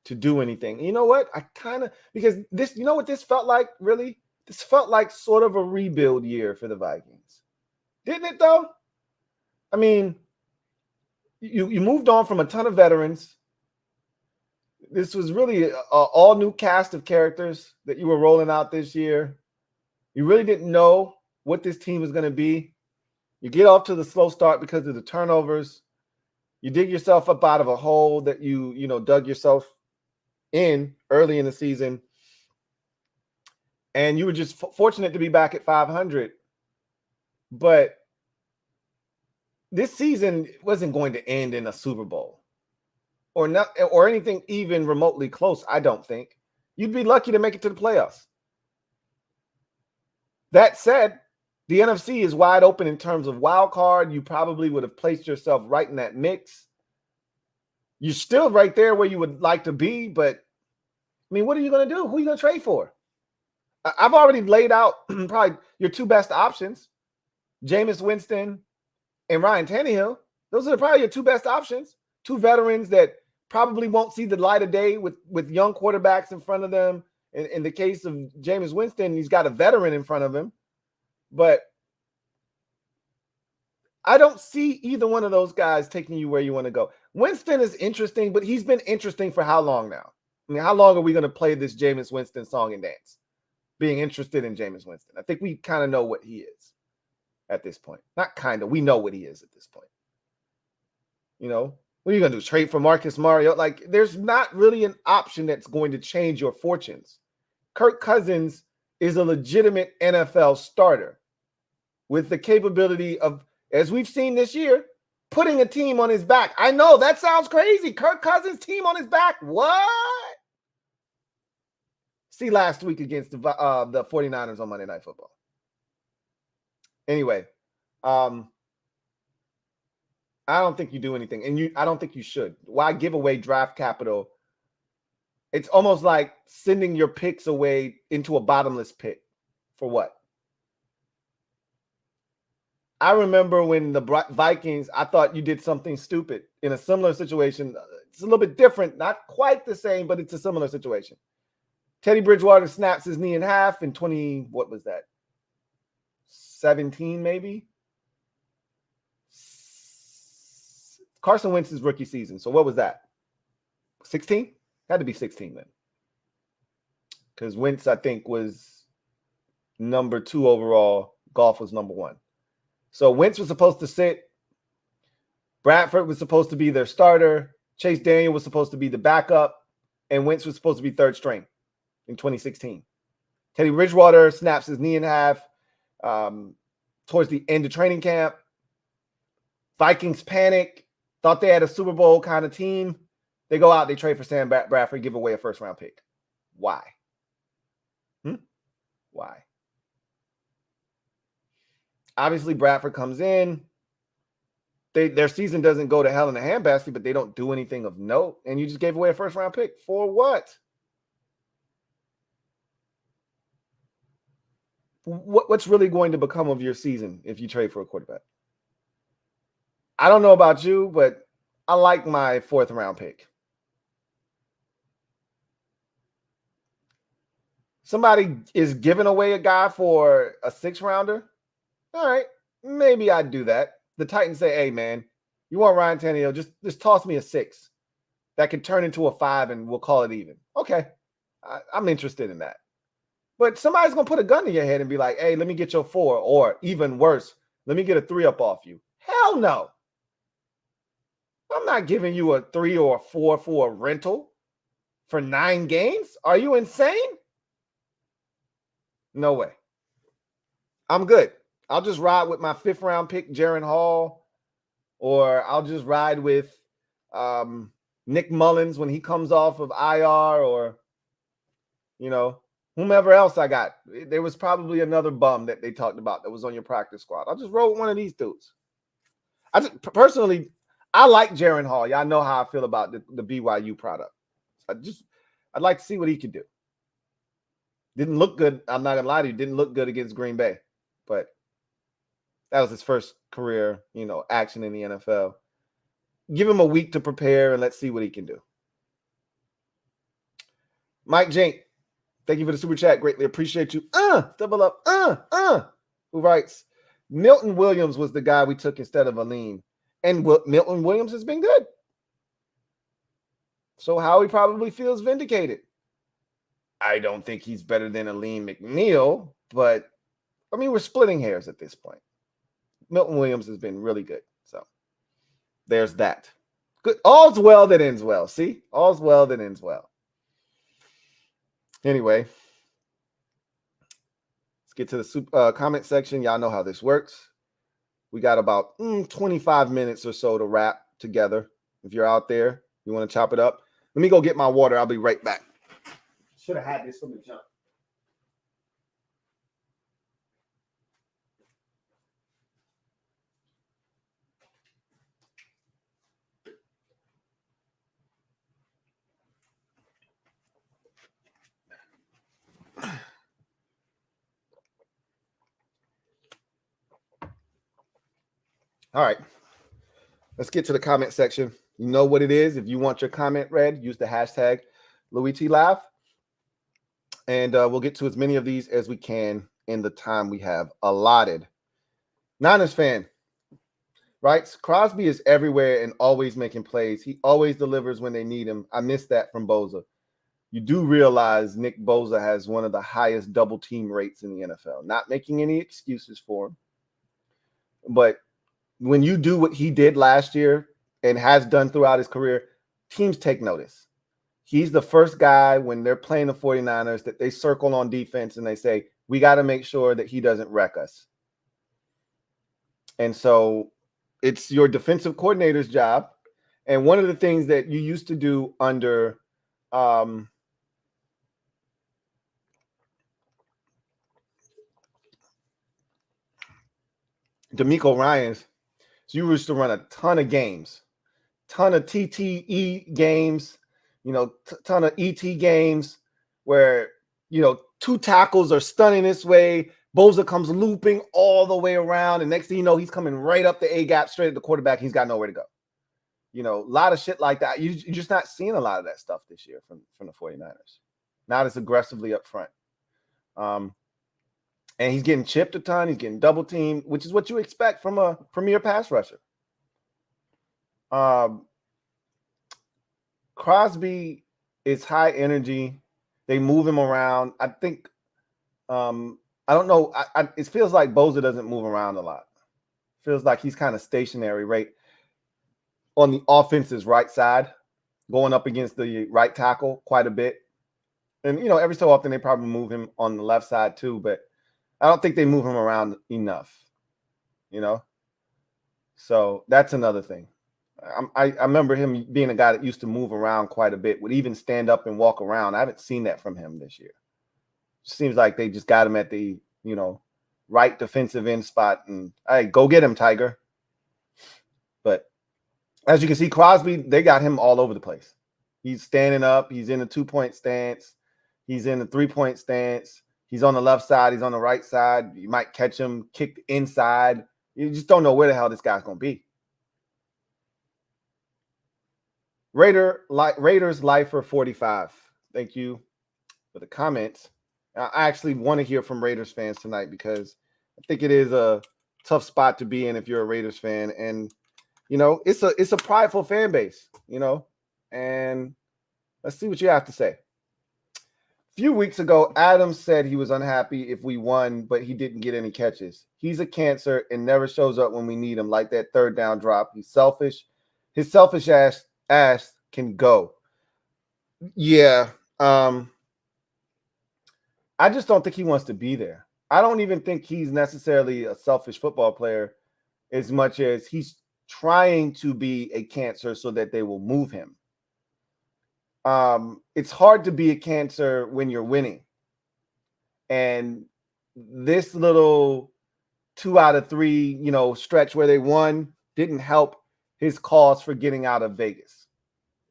to do anything. You know what? I kind of, because this, you know what this felt like, really? This felt like sort of a rebuild year for the Vikings. Didn't it, though? I mean, you moved on from a ton of veterans. This was really an all new cast of characters that you were rolling out this year. You really didn't know what this team was going to be. You get off to the slow start because of the turnovers. You dig yourself up out of a hole that you dug yourself in early in the season. And you were just fortunate to be back at 500. But this season wasn't going to end in a Super Bowl or anything even remotely close, I don't think. You'd be lucky to make it to the playoffs. That said, the NFC is wide open in terms of wild card. You probably would have placed yourself right in that mix. You're still right there where you would like to be, but I mean, what are you going to do? Who are you going to trade for? I've already laid out probably your two best options, Jameis Winston and Ryan Tannehill. Those are probably your two best options. Two veterans that probably won't see the light of day with young quarterbacks in front of them. In the case of Jameis Winston, he's got a veteran in front of him. But I don't see either one of those guys taking you where you want to go. Winston is interesting, but he's been interesting for how long now? I mean, how long are we going to play this Jameis Winston song and dance? Being interested in Jameis Winston. I think we kind of know what he is at this point. Not kind of. We know what he is at this point. You know, what are you going to do? Trade for Marcus Mariota? Like, there's not really an option that's going to change your fortunes. Kirk Cousins is a legitimate NFL starter with the capability of, as we've seen this year, putting a team on his back. I know that sounds crazy. Kirk Cousins team on his back. What? See last week against the 49ers on Monday Night Football. Anyway, I don't think you do anything, and I don't think you should. Why give away draft capital? It's almost like sending your picks away into a bottomless pit. For what? I remember when the Vikings, I thought you did something stupid in a similar situation. It's a little bit different, not quite the same, but it's a similar situation. Teddy Bridgewater snaps his knee in half in 17 maybe? Carson Wentz's rookie season. So what was that? 16? Had to be 16 then. Because Wentz, I think, was number 2 overall. Goff was number 1. So Wentz was supposed to sit. Bradford was supposed to be their starter. Chase Daniel was supposed to be the backup. And Wentz was supposed to be third string in 2016. Teddy Bridgewater snaps his knee in half towards the end of training camp. Vikings panic. Thought they had a Super Bowl kind of team. They go out, they trade for Sam Bradford, give away a first-round pick. Why? Why? Obviously, Bradford comes in, their season doesn't go to hell in a handbasket, but they don't do anything of note. And you just gave away a first-round pick. For what? What's really going to become of your season if you trade for a quarterback? I don't know about you, but I like my 4th-round pick. Somebody is giving away a guy for a 6th-rounder. All right, maybe I'd do that. The Titans say, hey, man, you want Ryan Tannehill, just toss me a 6 that could turn into a 5 and we'll call it even. Okay, I'm interested in that. But somebody's going to put a gun to your head and be like, hey, let me get your 4, or even worse, let me get a 3 up off you. Hell no. I'm not giving you a 3 or a 4 for a rental for 9 games. Are you insane? No way. I'm good. I'll just ride with my 5th-round pick, Jaren Hall, or I'll just ride with Nick Mullins when he comes off of IR, or, whomever else I got. There was probably another bum that they talked about that was on your practice squad. I'll just roll with one of these dudes. Personally, I like Jaren Hall. Y'all know how I feel about the BYU product. I'd like to see what he could do. Didn't look good. I'm not gonna lie to you. Didn't look good against Green Bay, but that was his first career, action in the NFL. Give him a week to prepare and let's see what he can do. Mike Jink, thank you for the super chat. Greatly appreciate you. Double up. Who writes, Milton Williams was the guy we took instead of Aline. And Milton Williams has been good. So Howie probably feels vindicated. I don't think he's better than Aline McNeil, but we're splitting hairs at this point. Milton Williams has been really good. So there's that. Good. All's well that ends well. See? All's well that ends well. Anyway, let's get to the comment section. Y'all know how this works. We got about 25 minutes or so to wrap together. If you're out there, you want to chop it up. Let me go get my water. I'll be right back. Should have had this from the jump. All right, let's get to the comment section. You know what it is. If you want your comment read, use the hashtag LouieTLive. And we'll get to as many of these as we can in the time we have allotted. Niners fan writes, Crosby is everywhere and always making plays. He always delivers when they need him. I miss that from Bosa. You do realize Nick Bosa has one of the highest double team rates in the NFL. Not making any excuses for him. But when you do what he did last year and has done throughout his career, teams take notice. He's the first guy when they're playing the 49ers that they circle on defense and they say, we got to make sure that he doesn't wreck us. And so it's your defensive coordinator's job. And one of the things that you used to do under DeMeco Ryans, so you used to run a ton of games, ton of TTE games, ton of ET games where, 2 tackles are stunning this way. Bosa comes looping all the way around. And next thing you know, he's coming right up the A-gap straight at the quarterback. He's got nowhere to go. A lot of shit like that. You're just not seeing a lot of that stuff this year from the 49ers. Not as aggressively up front. And he's getting chipped a ton. He's getting double teamed, which is what you expect from a premier pass rusher. Crosby is high energy. They move him around. I think, I don't know. It feels like Bosa doesn't move around a lot. Feels like he's kind of stationary, right? On the offense's right side, going up against the right tackle quite a bit. And, every so often they probably move him on the left side too, but I don't think they move him around enough, So that's another thing. I remember him being a guy that used to move around quite a bit, would even stand up and walk around. I haven't seen that from him this year. It seems like they just got him at the, right defensive end spot and, hey, go get him, Tiger. But as you can see, Crosby, they got him all over the place. He's standing up. He's in a 2-point stance. He's in a 3-point stance. He's on the left side. He's on the right side. You might catch him kicked inside. You just don't know where the hell this guy's going to be. Raiders Lifer 45. Thank you for the comments. I actually want to hear from Raiders fans tonight because I think it is a tough spot to be in if you're a Raiders fan. And, you know, it's a prideful fan base, you know, and let's see what you have to say. A few weeks ago, Adams said he was unhappy if we won, but he didn't get any catches. He's a cancer and never shows up when we need him, like that third down drop. He's selfish. His selfish ass can go. Yeah. I just don't think he wants to be there. I don't even think he's necessarily a selfish football player as much as he's trying to be a cancer so that they will move him. It's hard to be a cancer when you're winning. And this little 2 out of 3, you know, stretch where they won didn't help his cause for getting out of Vegas.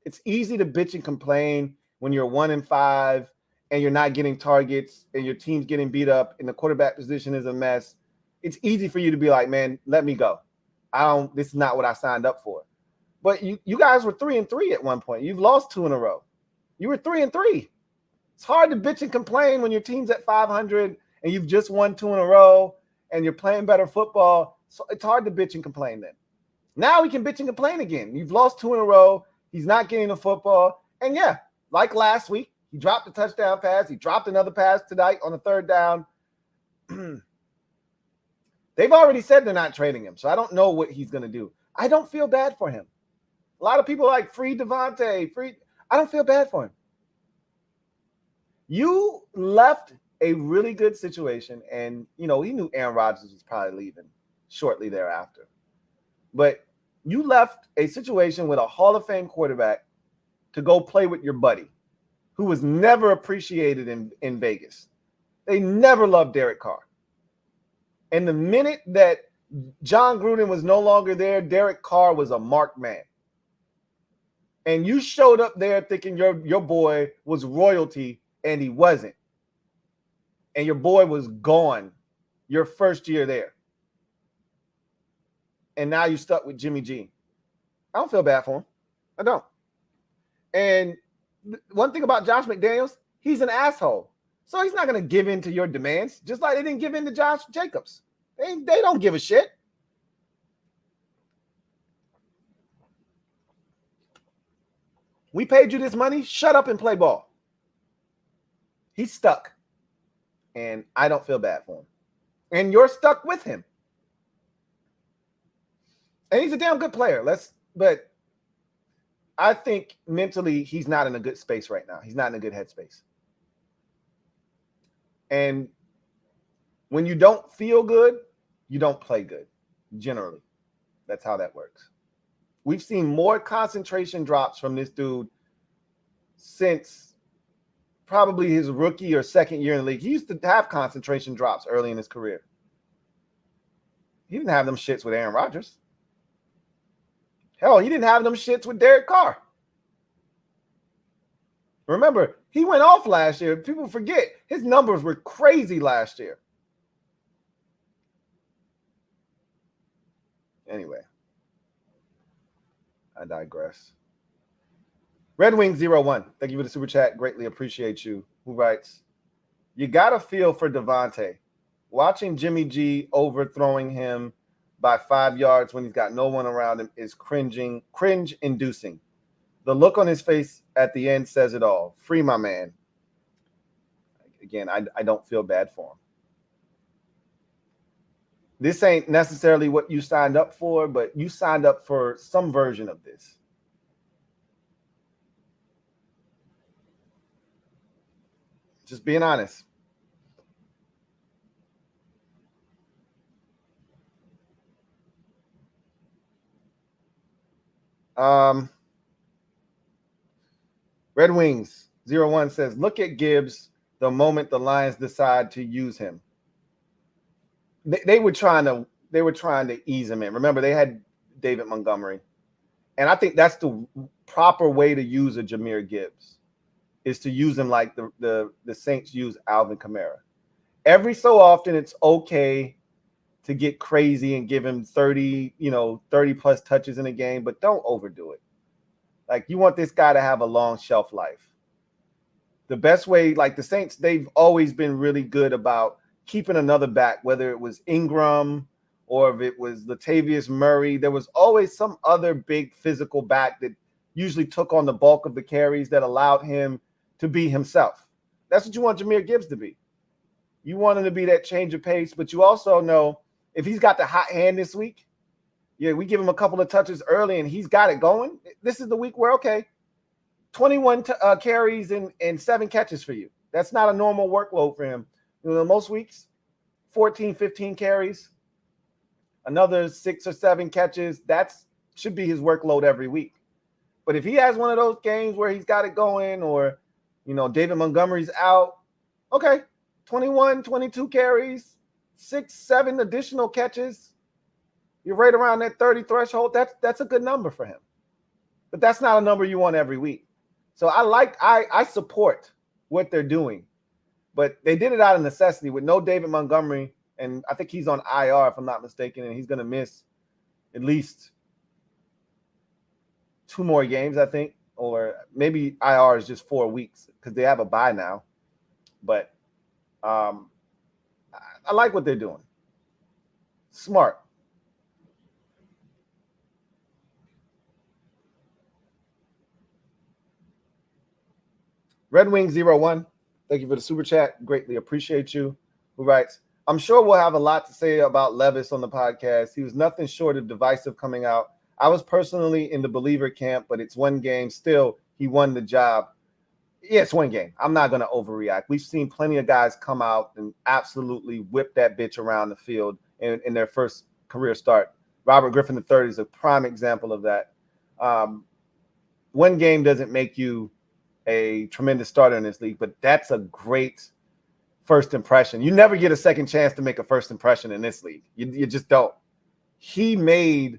It's easy to bitch and complain when you're 1-5 and you're not getting targets and your team's getting beat up and the quarterback position is a mess. It's easy for you to be like, man, let me go. This is not what I signed up for. But you guys were 3-3 at one point. You've lost 2 in a row. You were 3-3. It's hard to bitch and complain when your team's at 500 and you've just won 2 in a row and you're playing better football. So it's hard to bitch and complain then. Now we can bitch and complain again. You've lost 2 in a row. He's not getting the football. And yeah, like last week, he dropped a touchdown pass. He dropped another pass tonight on the third down. They've already said they're not trading him, so I don't know what he's going to do. I don't feel bad for him. A lot of people are like, free Devante, free. I don't feel bad for him. You left a really good situation, and, you know, he knew Aaron Rodgers was probably leaving shortly thereafter. But you left a situation with a Hall of Fame quarterback to go play with your buddy, who was never appreciated in Vegas. They never loved Derek Carr. And the minute that John Gruden was no longer there, Derek Carr was a marked man. And you showed up there thinking your boy was royalty, and he wasn't. And your boy was gone your first year there. And now you're stuck with Jimmy G. I don't feel bad for him. I don't. And one thing about Josh McDaniels, he's an asshole. So he's not going to give in to your demands, just like they didn't give in to Josh Jacobs. They don't give a shit. We paid you this money. Shut up and play ball. He's stuck. And I don't feel bad for him. And you're stuck with him. And he's a damn good player. But I think mentally he's not in a good space right now. He's not in a good headspace. And when you don't feel good, you don't play good, generally. That's how that works. We've seen more concentration drops from this dude since probably his rookie or second year in the league. He used to have concentration drops early in his career. He didn't have them shits with Aaron Rodgers. Hell, he didn't have them shits with Derek Carr. Remember, he went off last year. People forget. His numbers were crazy last year. Anyway, I digress. Red Wing 01, thank you for the super chat. Greatly appreciate you. Who writes, you got to feel for Devante. Watching Jimmy G overthrowing him by 5 yards when he's got no one around him is cringe-inducing. The look on his face at the end says it all. Free my man. Again, I don't feel bad for him. This ain't necessarily what you signed up for, but you signed up for some version of this. Just being honest. Red Wings 01 says, look at Gibbs the moment the Lions decide to use him. They were trying to ease him in. Remember, they had David Montgomery. And I think that's the proper way to use a Jamir Gibbs, is to use him like the Saints use Alvin Kamara. Every so often, it's okay to get crazy and give him 30 plus touches in a game, but don't overdo it. Like, you want this guy to have a long shelf life. The best way, like the Saints, they've always been really good about keeping another back, whether it was Ingram or if it was Latavius Murray. There was always some other big physical back that usually took on the bulk of the carries that allowed him to be himself. That's what you want Jamir Gibbs to be. You want him to be that change of pace, but you also know if he's got the hot hand this week, we give him a couple of touches early and he's got it going. This is the week where, okay, 21 carries and 7 catches for you. That's not a normal workload for him. Most weeks, 14, 15 carries, another 6 or 7 catches. That should be his workload every week. But if he has one of those games where he's got it going, or, David Montgomery's out, okay, 21, 22 carries, 6, 7 additional catches. You're right around that 30 threshold. That's a good number for him. But that's not a number you want every week. So I support what they're doing. But they did it out of necessity with no David Montgomery, and I think he's on IR, if I'm not mistaken, and he's going to miss at least 2 more games, I think, or maybe IR is just 4 weeks because they have a bye now. But I like what they're doing. Smart. Red Wing 01, thank you for the super chat. Greatly appreciate you. Who writes, I'm sure we'll have a lot to say about Levis on the podcast. He was nothing short of divisive coming out. I was personally in the believer camp, but it's one game. Still, he won the job. Yeah, it's one game. I'm not going to overreact. We've seen plenty of guys come out and absolutely whip that bitch around the field in their first career start. Robert Griffin III is a prime example of that. One game doesn't make you a tremendous starter in this league, but that's a great first impression. You never get a second chance to make a first impression in this league. You just don't. He made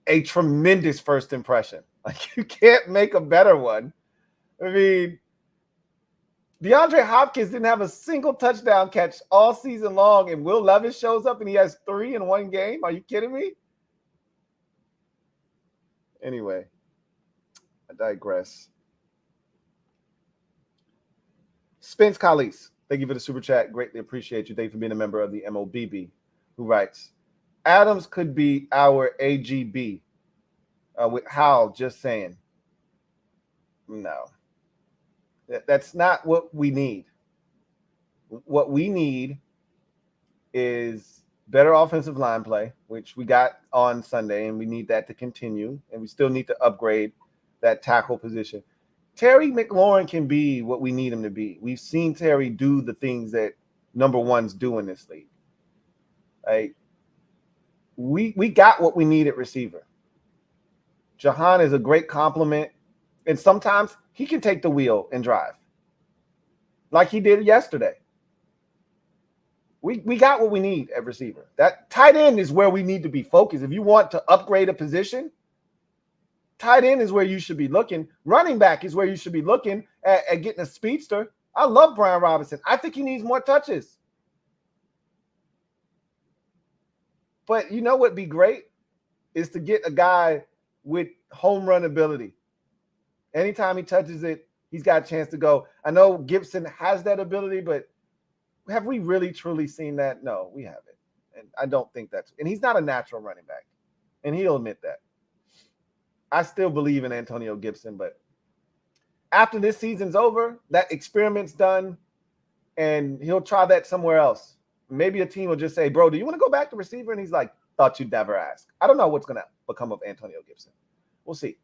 a tremendous first impression. Like, you can't make a better one. I mean, DeAndre Hopkins didn't have a single touchdown catch all season long, and Will Levis shows up and he has 3 in one game. Are you kidding me? Anyway, I digress. Spence Collis, thank you for the super chat. Greatly appreciate you. Thank you for being a member of the MOBB, who writes, Adams could be our AGB. With Hal just saying. No. That's not what we need. What we need is better offensive line play, which we got on Sunday, and we need that to continue. And we still need to upgrade that tackle position. Terry McLaurin can be what we need him to be. We've seen Terry do the things that number ones do in this league. Like, we got what we need at receiver. Jahan is a great compliment, and sometimes he can take the wheel and drive, like he did yesterday. We got what we need at receiver. That tight end is where we need to be focused. If you want to upgrade a position, tight end is where you should be looking. Running back is where you should be looking at getting a speedster. I love Brian Robinson. I think he needs more touches. But you know what'd be great is to get a guy with home run ability. Anytime he touches it, he's got a chance to go. I know Gibson has that ability, but have we really truly seen that? No, we haven't. And I don't think that's – and he's not a natural running back, and he'll admit that. I still believe in Antonio Gibson, but after this season's over, that experiment's done, and he'll try that somewhere else. Maybe a team will just say, bro, do you want to go back to receiver? And he's like, thought you'd never ask. I don't know what's going to become of Antonio Gibson. We'll see.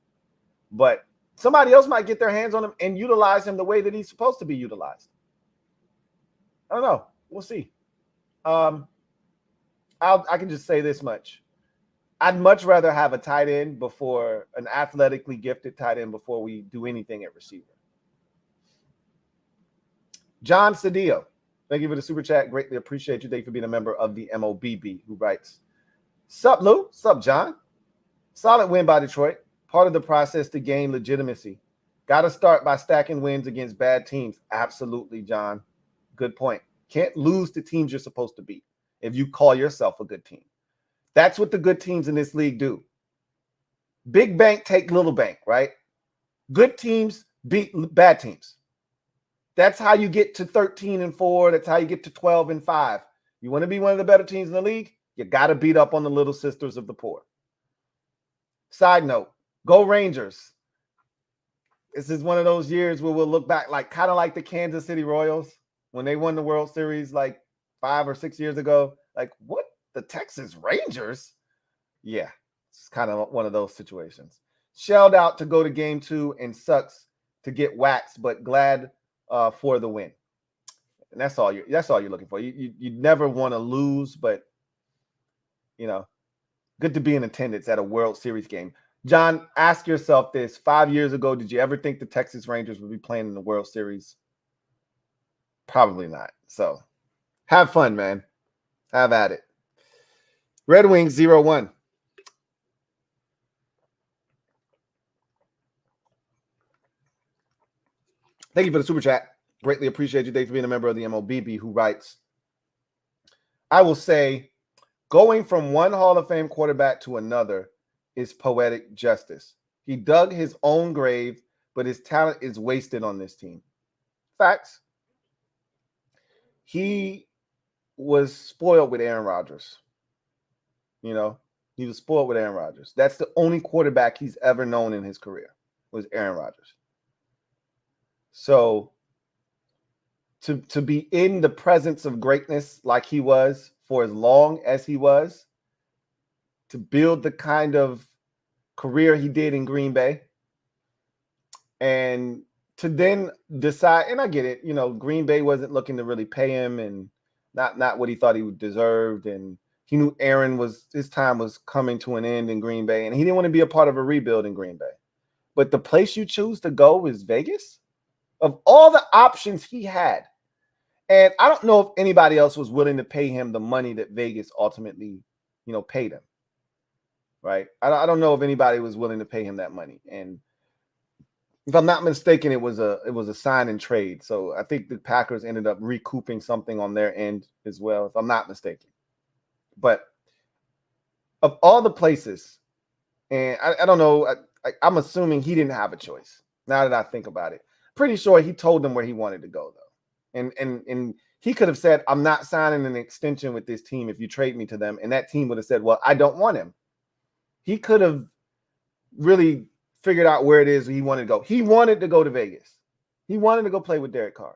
But somebody else might get their hands on him and utilize him the way that he's supposed to be utilized. I don't know. We'll see. I can just say this much. I'd much rather have a tight end before an athletically gifted tight end before we do anything at receiver. John Cedillo, thank you for the super chat. Greatly appreciate you. Thank you for being a member of the MOBB, who writes, Sup, Lou? Sup, John? Solid win by Detroit. Part of the process to gain legitimacy. Got to start by stacking wins against bad teams. Absolutely, John. Good point. Can't lose to teams you're supposed to beat if you call yourself a good team. That's what the good teams in this league do. Big bank take little bank, right? Good teams beat bad teams. That's how you get to 13-4. That's how you get to 12-5. You want to be one of the better teams in the league? You got to beat up on the little sisters of the poor. Side note, go Rangers. This is one of those years where we'll look back like kind of like the Kansas City Royals when they won the World Series like 5 or 6 years ago. Like, what? The Texas Rangers? Yeah, it's kind of one of those situations. Shelled out to go to game 2 and sucks to get waxed, but glad for the win. And that's all you're looking for. You never want to lose, but you know, good to be in attendance at a World Series game. John, ask yourself this. 5 years ago, did you ever think the Texas Rangers would be playing in the World Series? Probably not. So have fun, man. Have at it. Red Wings 0-1. Thank you for the super chat. Greatly appreciate you. Thanks for being a member of the MOBB, who writes, I will say, going from one Hall of Fame quarterback to another is poetic justice. He dug his own grave, but his talent is wasted on this team. Facts. He was spoiled with Aaron Rodgers. You know, he was spoiled with Aaron Rodgers. That's the only quarterback he's ever known in his career was Aaron Rodgers. So to be in the presence of greatness like he was for as long as he was, to build the kind of career he did in Green Bay, and to then decide, and I get it, you know, Green Bay wasn't looking to really pay him and not what he thought he deserved, and he knew his time was coming to an end in Green Bay, and he didn't want to be a part of a rebuild in Green Bay. But the place you choose to go is Vegas? Of all the options he had, and I don't know if anybody else was willing to pay him the money that Vegas ultimately, you know, paid him. Right? I don't know if anybody was willing to pay him that money. And if I'm not mistaken, it was a sign and trade. So I think the Packers ended up recouping something on their end as well, if I'm not mistaken. But of all the places, and I don't know, I'm assuming he didn't have a choice. Now that I think about it, pretty sure he told them where he wanted to go, though. And he could have said, I'm not signing an extension with this team if you trade me to them. And that team would have said, well, I don't want him. He could have really figured out where it is he wanted to go. He wanted to go to Vegas. He wanted to go play with Derek Carr.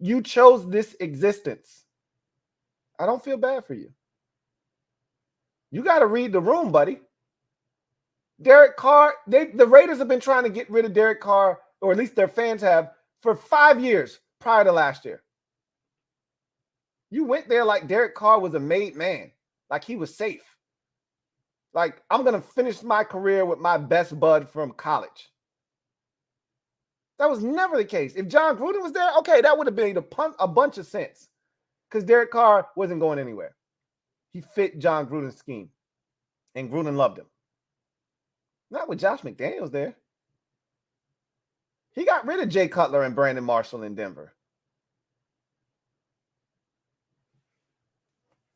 You chose this existence. I don't feel bad for you. You got to read the room, buddy. Derek Carr, the Raiders have been trying to get rid of Derek Carr, or at least their fans have, for 5 years prior to last year. You went there like Derek Carr was a made man, like he was safe. Like, I'm going to finish my career with my best bud from college. That was never the case. If John Gruden was there, okay, that would have made a bunch of sense because Derek Carr wasn't going anywhere. He fit John Gruden's scheme, and Gruden loved him. Not with Josh McDaniels there. He got rid of Jay Cutler and Brandon Marshall in Denver.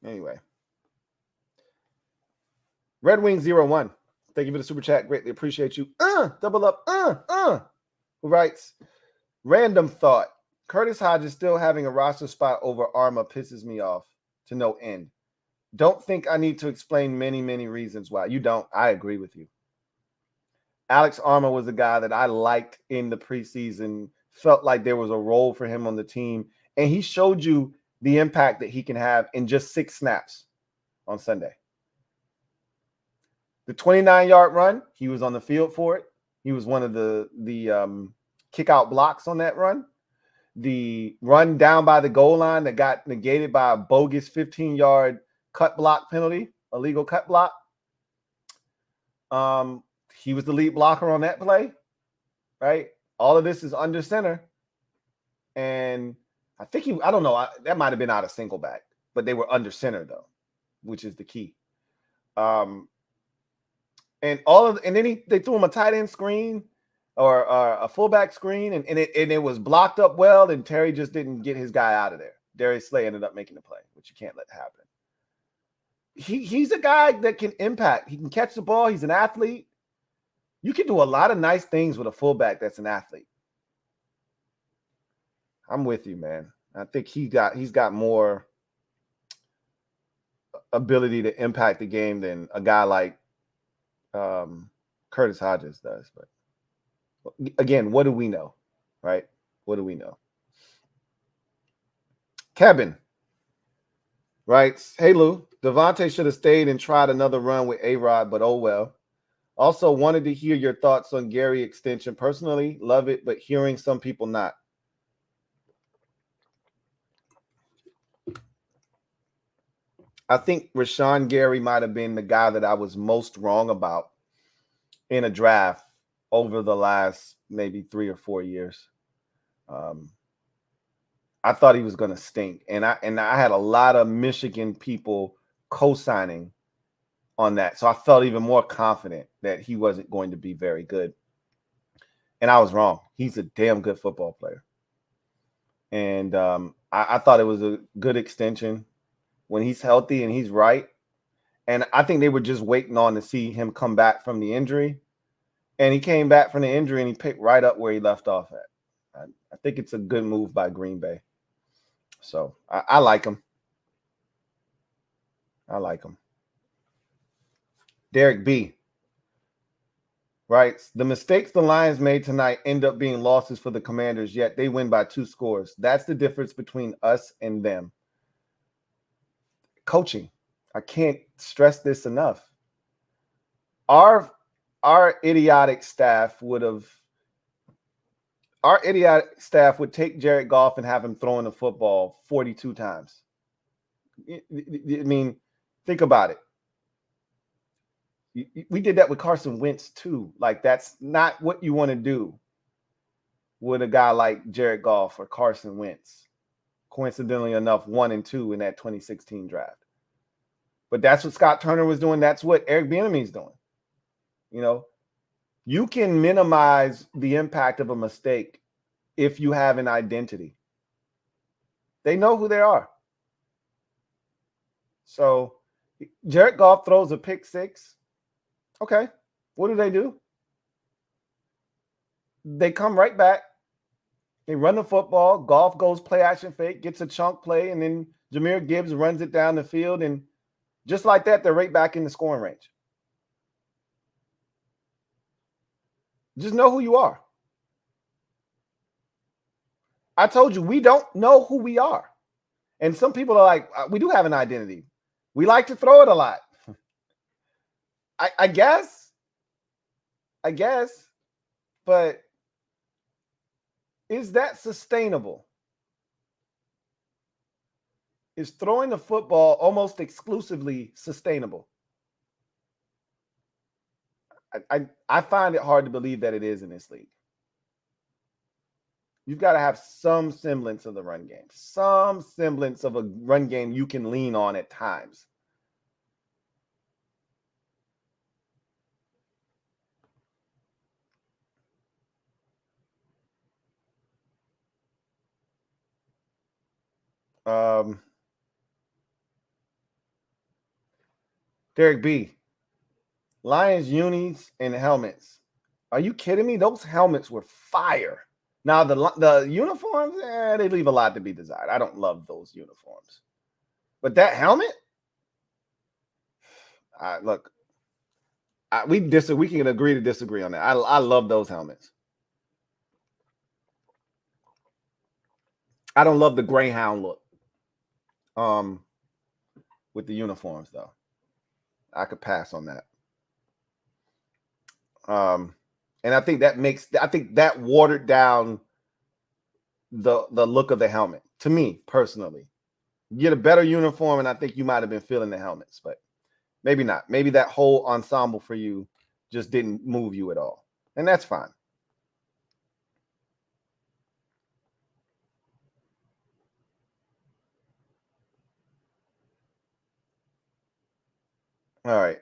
Anyway. Red Wings 0-1. Thank you for the super chat. Greatly appreciate you. Double up. Who writes, random thought. Curtis Hodges still having a roster spot over Arma pisses me off to no end. Don't think I need to explain many, many reasons why. You don't. I agree with you. Alex Arma was a guy that I liked in the preseason, felt like there was a role for him on the team, and he showed you the impact that he can have in just 6 snaps on Sunday. The 29-yard run, he was on the field for it. He was one of the kick-out blocks on that run. The run down by the goal line that got negated by a bogus 15-yard cut block penalty, illegal cut block. He was the lead blocker on that play, right? All of this is under center. And I think I don't know, that might have been out of single back, but they were under center, though, which is the key. And then they threw him a tight end screen or a fullback screen, and it was blocked up well, and Terry just didn't get his guy out of there. Darius Slay ended up making the play, which you can't let happen. He's a guy that can impact. He can catch the ball. He's an athlete. You can do a lot of nice things with a fullback that's an athlete. I'm with you, man. I think he's got more ability to impact the game than a guy like Curtis Hodges does. But again, what do we know, right? What do we know? Kevin writes, "Hey Lou, Devante should have stayed and tried another run with A-Rod, but oh well. Also wanted to hear your thoughts on Gary extension. Personally, love it, but hearing some people not. I think Rashawn Gary might have been the guy that I was most wrong about in a draft over the last maybe 3 or 4 years. I thought he was going to stink, and I had a lot of Michigan people co-signing on that, so I felt even more confident that he wasn't going to be very good. And I was wrong. He's a damn good football player, and I thought it was a good extension when he's healthy and he's right. And I think they were just waiting on to see him come back from the injury, and he came back from the injury and he picked right up where he left off at. I think it's a good move by Green Bay. So I like him. I like him. Derek B writes, the mistakes the Lions made tonight end up being losses for the Commanders, yet they win by 2 scores. That's the difference between us and them. Coaching. I can't stress this enough. Our idiotic staff would take Jared Goff and have him throwing the football 42 times. I mean, think about it. We did that with Carson Wentz too. Like, that's not what you want to do with a guy like Jared Goff or Carson Wentz. Coincidentally enough, 1 and 2 in that 2016 draft. But that's what Scott Turner was doing. That's what Eric Bieniemy's doing. You know, you can minimize the impact of a mistake if you have an identity. They know who they are. So Jared Goff throws a pick 6. Okay, what do? They come right back. They run the football. Goff goes play action fake, gets a chunk play, and then Jamir Gibbs runs it down the field. And just like that, they're right back in the scoring range. Just know who you are. I told you, we don't know who we are. And some people are like, we do have an identity. We like to throw it a lot. I guess. But is that sustainable? Is throwing the football almost exclusively sustainable? I find it hard to believe that it is in this league. You've got to have some semblance of the run game, some semblance of a run game you can lean on at times. Derek B. Lions unis and helmets. Are you kidding me? Those helmets were fire. Now, the uniforms, they leave a lot to be desired. I don't love those uniforms. But that helmet? Look, we can agree to disagree on that. I love those helmets. I don't love the Greyhound look with the uniforms, though. I could pass on that. And I think that watered down the look of the helmet to me personally. You get a better uniform, and I think you might have been feeling the helmets, but maybe not. Maybe that whole ensemble for you just didn't move you at all, and that's fine. All right.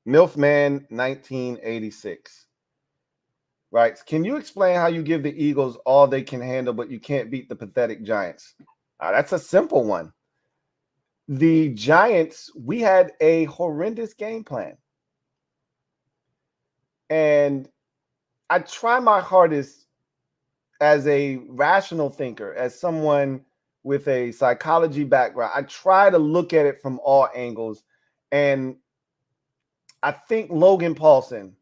Milfman 1986. Right. Can you explain how you give the Eagles all they can handle, but you can't beat the pathetic Giants? That's a simple one. The Giants, we had a horrendous game plan. And I try my hardest as a rational thinker, as someone with a psychology background. I try to look at it from all angles. And I think Logan Paulson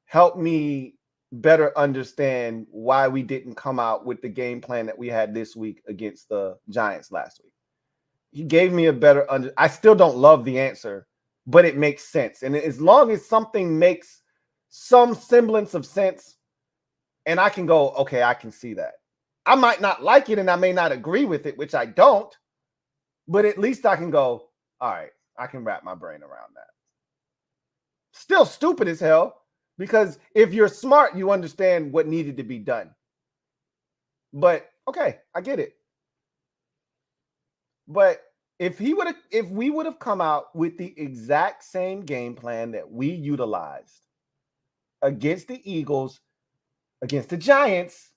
helped me better understand why we didn't come out with the game plan that we had this week against the Giants last week. He gave me a better I still don't love the answer, but it makes sense. And as long as something makes some semblance of sense, and I can go, okay, I can see that. I might not like it and I may not agree with it, which I don't, but at least I can go, all right, I can wrap my brain around that. Still stupid as hell. Because if you're smart, you understand what needed to be done. But okay, I get it. But if we would have come out with the exact same game plan that we utilized against the Eagles, against the Giants,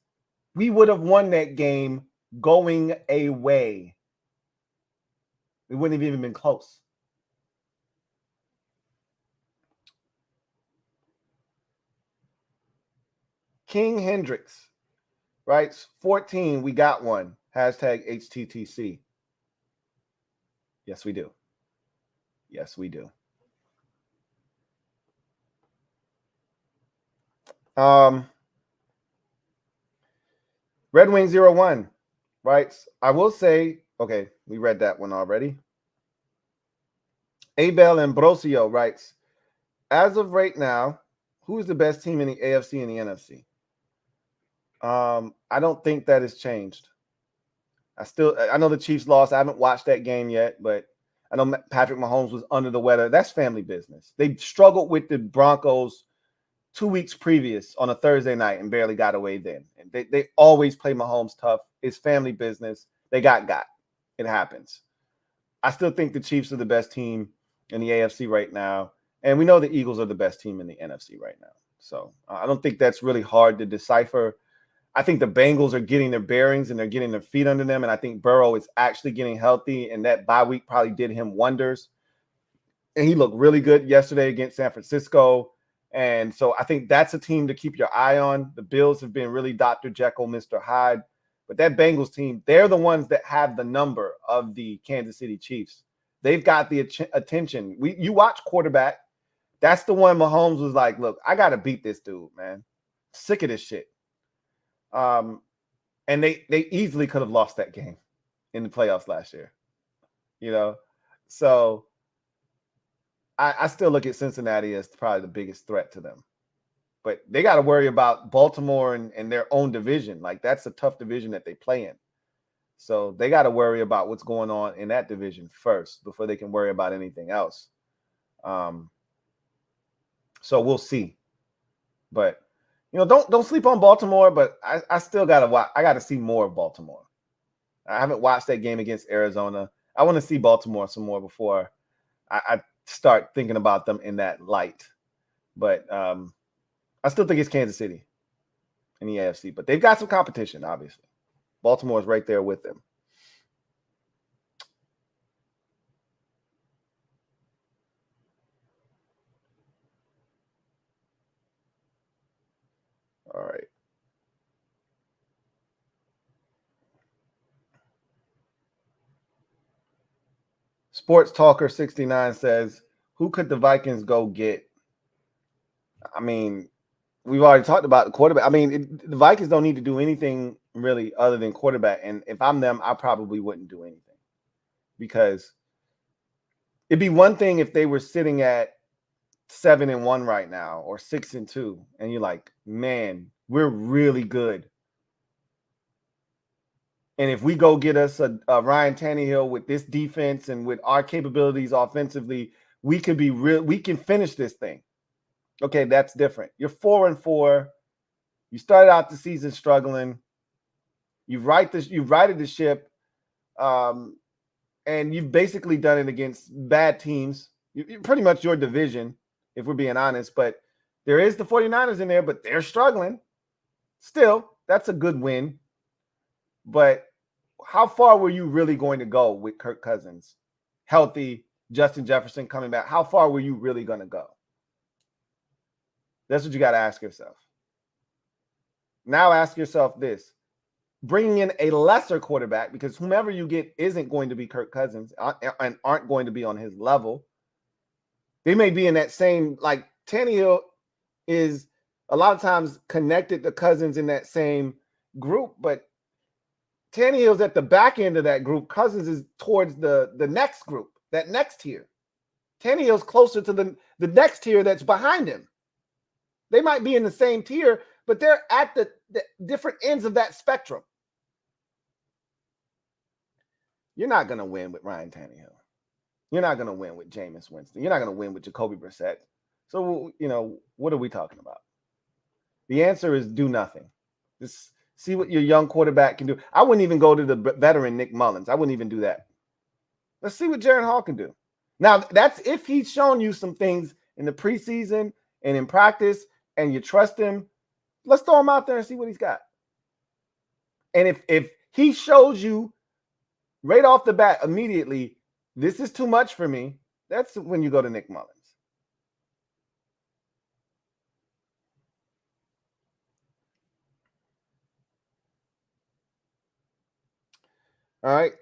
we would have won that game going away. It wouldn't have even been close. King Hendricks writes, 14, we got one. Hashtag HTTC. Yes, we do. Yes, we do. Red Wing 01 writes, I will say, okay, we read that one already. Abel Ambrosio writes, as of right now, who is the best team in the AFC and the NFC? I don't think that has changed. I know the Chiefs lost. I haven't watched that game yet, but I know Patrick Mahomes was under the weather. That's family business. They struggled with the Broncos 2 weeks previous on a Thursday night and barely got away then. And they always play Mahomes tough. It's family business. They got. It happens. I still think the Chiefs are the best team in the AFC right now. And we know the Eagles are the best team in the NFC right now. So I don't think that's really hard to decipher. I think the Bengals are getting their bearings and they're getting their feet under them. And I think Burrow is actually getting healthy. And that bye week probably did him wonders. And he looked really good yesterday against San Francisco. And so I think that's a team to keep your eye on. The Bills have been really Dr. Jekyll, Mr. Hyde. But that Bengals team, they're the ones that have the number of the Kansas City Chiefs. They've got the attention. You watch quarterback. That's the one Mahomes was like, look, I got to beat this dude, man. Sick of this shit. And they easily could have lost that game in the playoffs last year. You know? So I still look at Cincinnati as probably the biggest threat to them. But they got to worry about Baltimore and their own division. Like, that's a tough division that they play in. So they got to worry about what's going on in that division first before they can worry about anything else. So we'll see. But, you know, don't sleep on Baltimore, but I still got to watch. I got to see more of Baltimore. I haven't watched that game against Arizona. I want to see Baltimore some more before I start thinking about them in that light. But I still think it's Kansas City in the AFC, but they've got some competition, obviously. Baltimore is right there with them. All right. Sports Talker 69 says, who could the Vikings go get? I mean, we've already talked about the quarterback. I mean, the Vikings don't need to do anything really other than quarterback. And if I'm them, I probably wouldn't do anything. Because it'd be one thing if they were sitting at 7-1 right now or 6-2. And you're like, man, we're really good. And if we go get us a Ryan Tannehill with this defense and with our capabilities offensively, we could be real. We can finish this thing. Okay, that's different. You're 4-4. You started out the season struggling. You've righted the ship, and you've basically done it against bad teams. Pretty much your division, if we're being honest. But there is the 49ers in there, but they're struggling. Still, that's a good win. But how far were you really going to go with Kirk Cousins? Healthy, Justin Jefferson coming back. How far were you really going to go? That's what you got to ask yourself. Now ask yourself this. Bringing in a lesser quarterback, because whomever you get isn't going to be Kirk Cousins and aren't going to be on his level. They may be in that same, like Tannehill is a lot of times connected to Cousins in that same group, but Tannehill's at the back end of that group. Cousins is towards the next group, that next tier. Tannehill's closer to the next tier that's behind him. They might be in the same tier, but they're at the different ends of that spectrum. You're not going to win with Ryan Tannehill. You're not going to win with Jameis Winston. You're not going to win with Jacoby Brissett. So, what are we talking about? The answer is do nothing. Just see what your young quarterback can do. I wouldn't even go to the veteran Nick Mullins. I wouldn't even do that. Let's see what Jared Hall can do. Now, that's if he's shown you some things in the preseason and in practice and you trust him. Let's throw him out there and see what he's got. And if he shows you right off the bat immediately, this is too much for me, that's when you go to Nick Mullins. All right,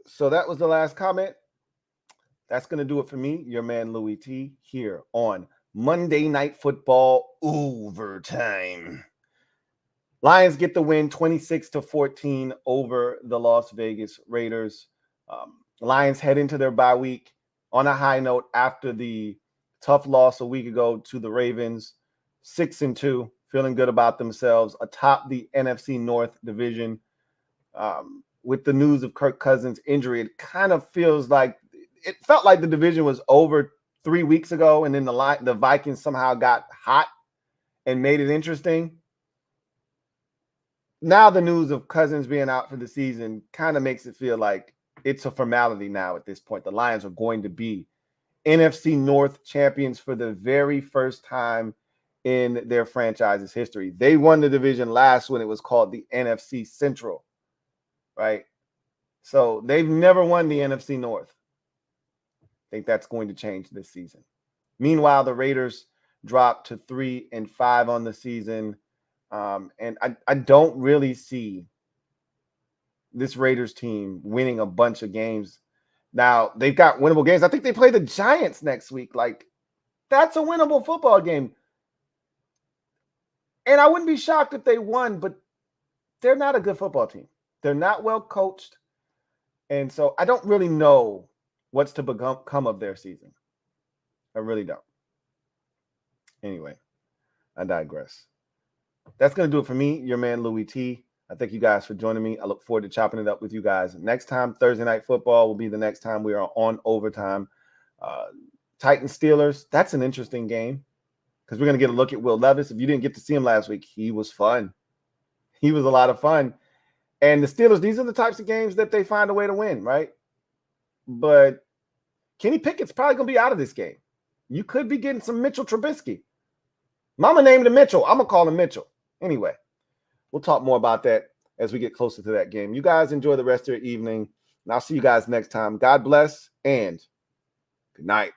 so that was the last comment. That's going to do it for me, your man Louie T, here on Monday Night Football Overtime. Lions get the win 26-14 over the Las Vegas Raiders. Lions head into their bye week on a high note after the tough loss a week ago to the Ravens. 6-2, feeling good about themselves atop the NFC North division. With the news of Kirk Cousins' injury, it kind of feels like it felt like the division was over 3 weeks ago, and then the Vikings somehow got hot and made it interesting. Now the news of Cousins being out for the season kind of makes it feel like it's a formality now at this point. The Lions are going to be NFC North champions for the very first time in their franchise's history. They won the division last when it was called the NFC Central, right? So they've never won the NFC North. I think that's going to change this season. Meanwhile, the Raiders dropped to 3-5 on the season. And I don't really see this Raiders team winning a bunch of games. Now, they've got winnable games. I think they play the Giants next week. Like, that's a winnable football game. And I wouldn't be shocked if they won, but they're not a good football team. They're not well coached. And so I don't really know what's to become of their season. I really don't. Anyway, I digress. That's going to do it for me, your man Louie T. I thank you guys for joining me. I look forward to chopping it up with you guys. Next time, Thursday Night Football will be the next time we are on Overtime. Titans Steelers, that's an interesting game because we're going to get a look at Will Levis. If you didn't get to see him last week, he was fun. He was a lot of fun. And the Steelers, these are the types of games that they find a way to win, right? But Kenny Pickett's probably going to be out of this game. You could be getting some Mitchell Trubisky. Mama named him Mitchell. I'm going to call him Mitchell. Anyway, we'll talk more about that as we get closer to that game. You guys enjoy the rest of your evening, and I'll see you guys next time. God bless, and good night.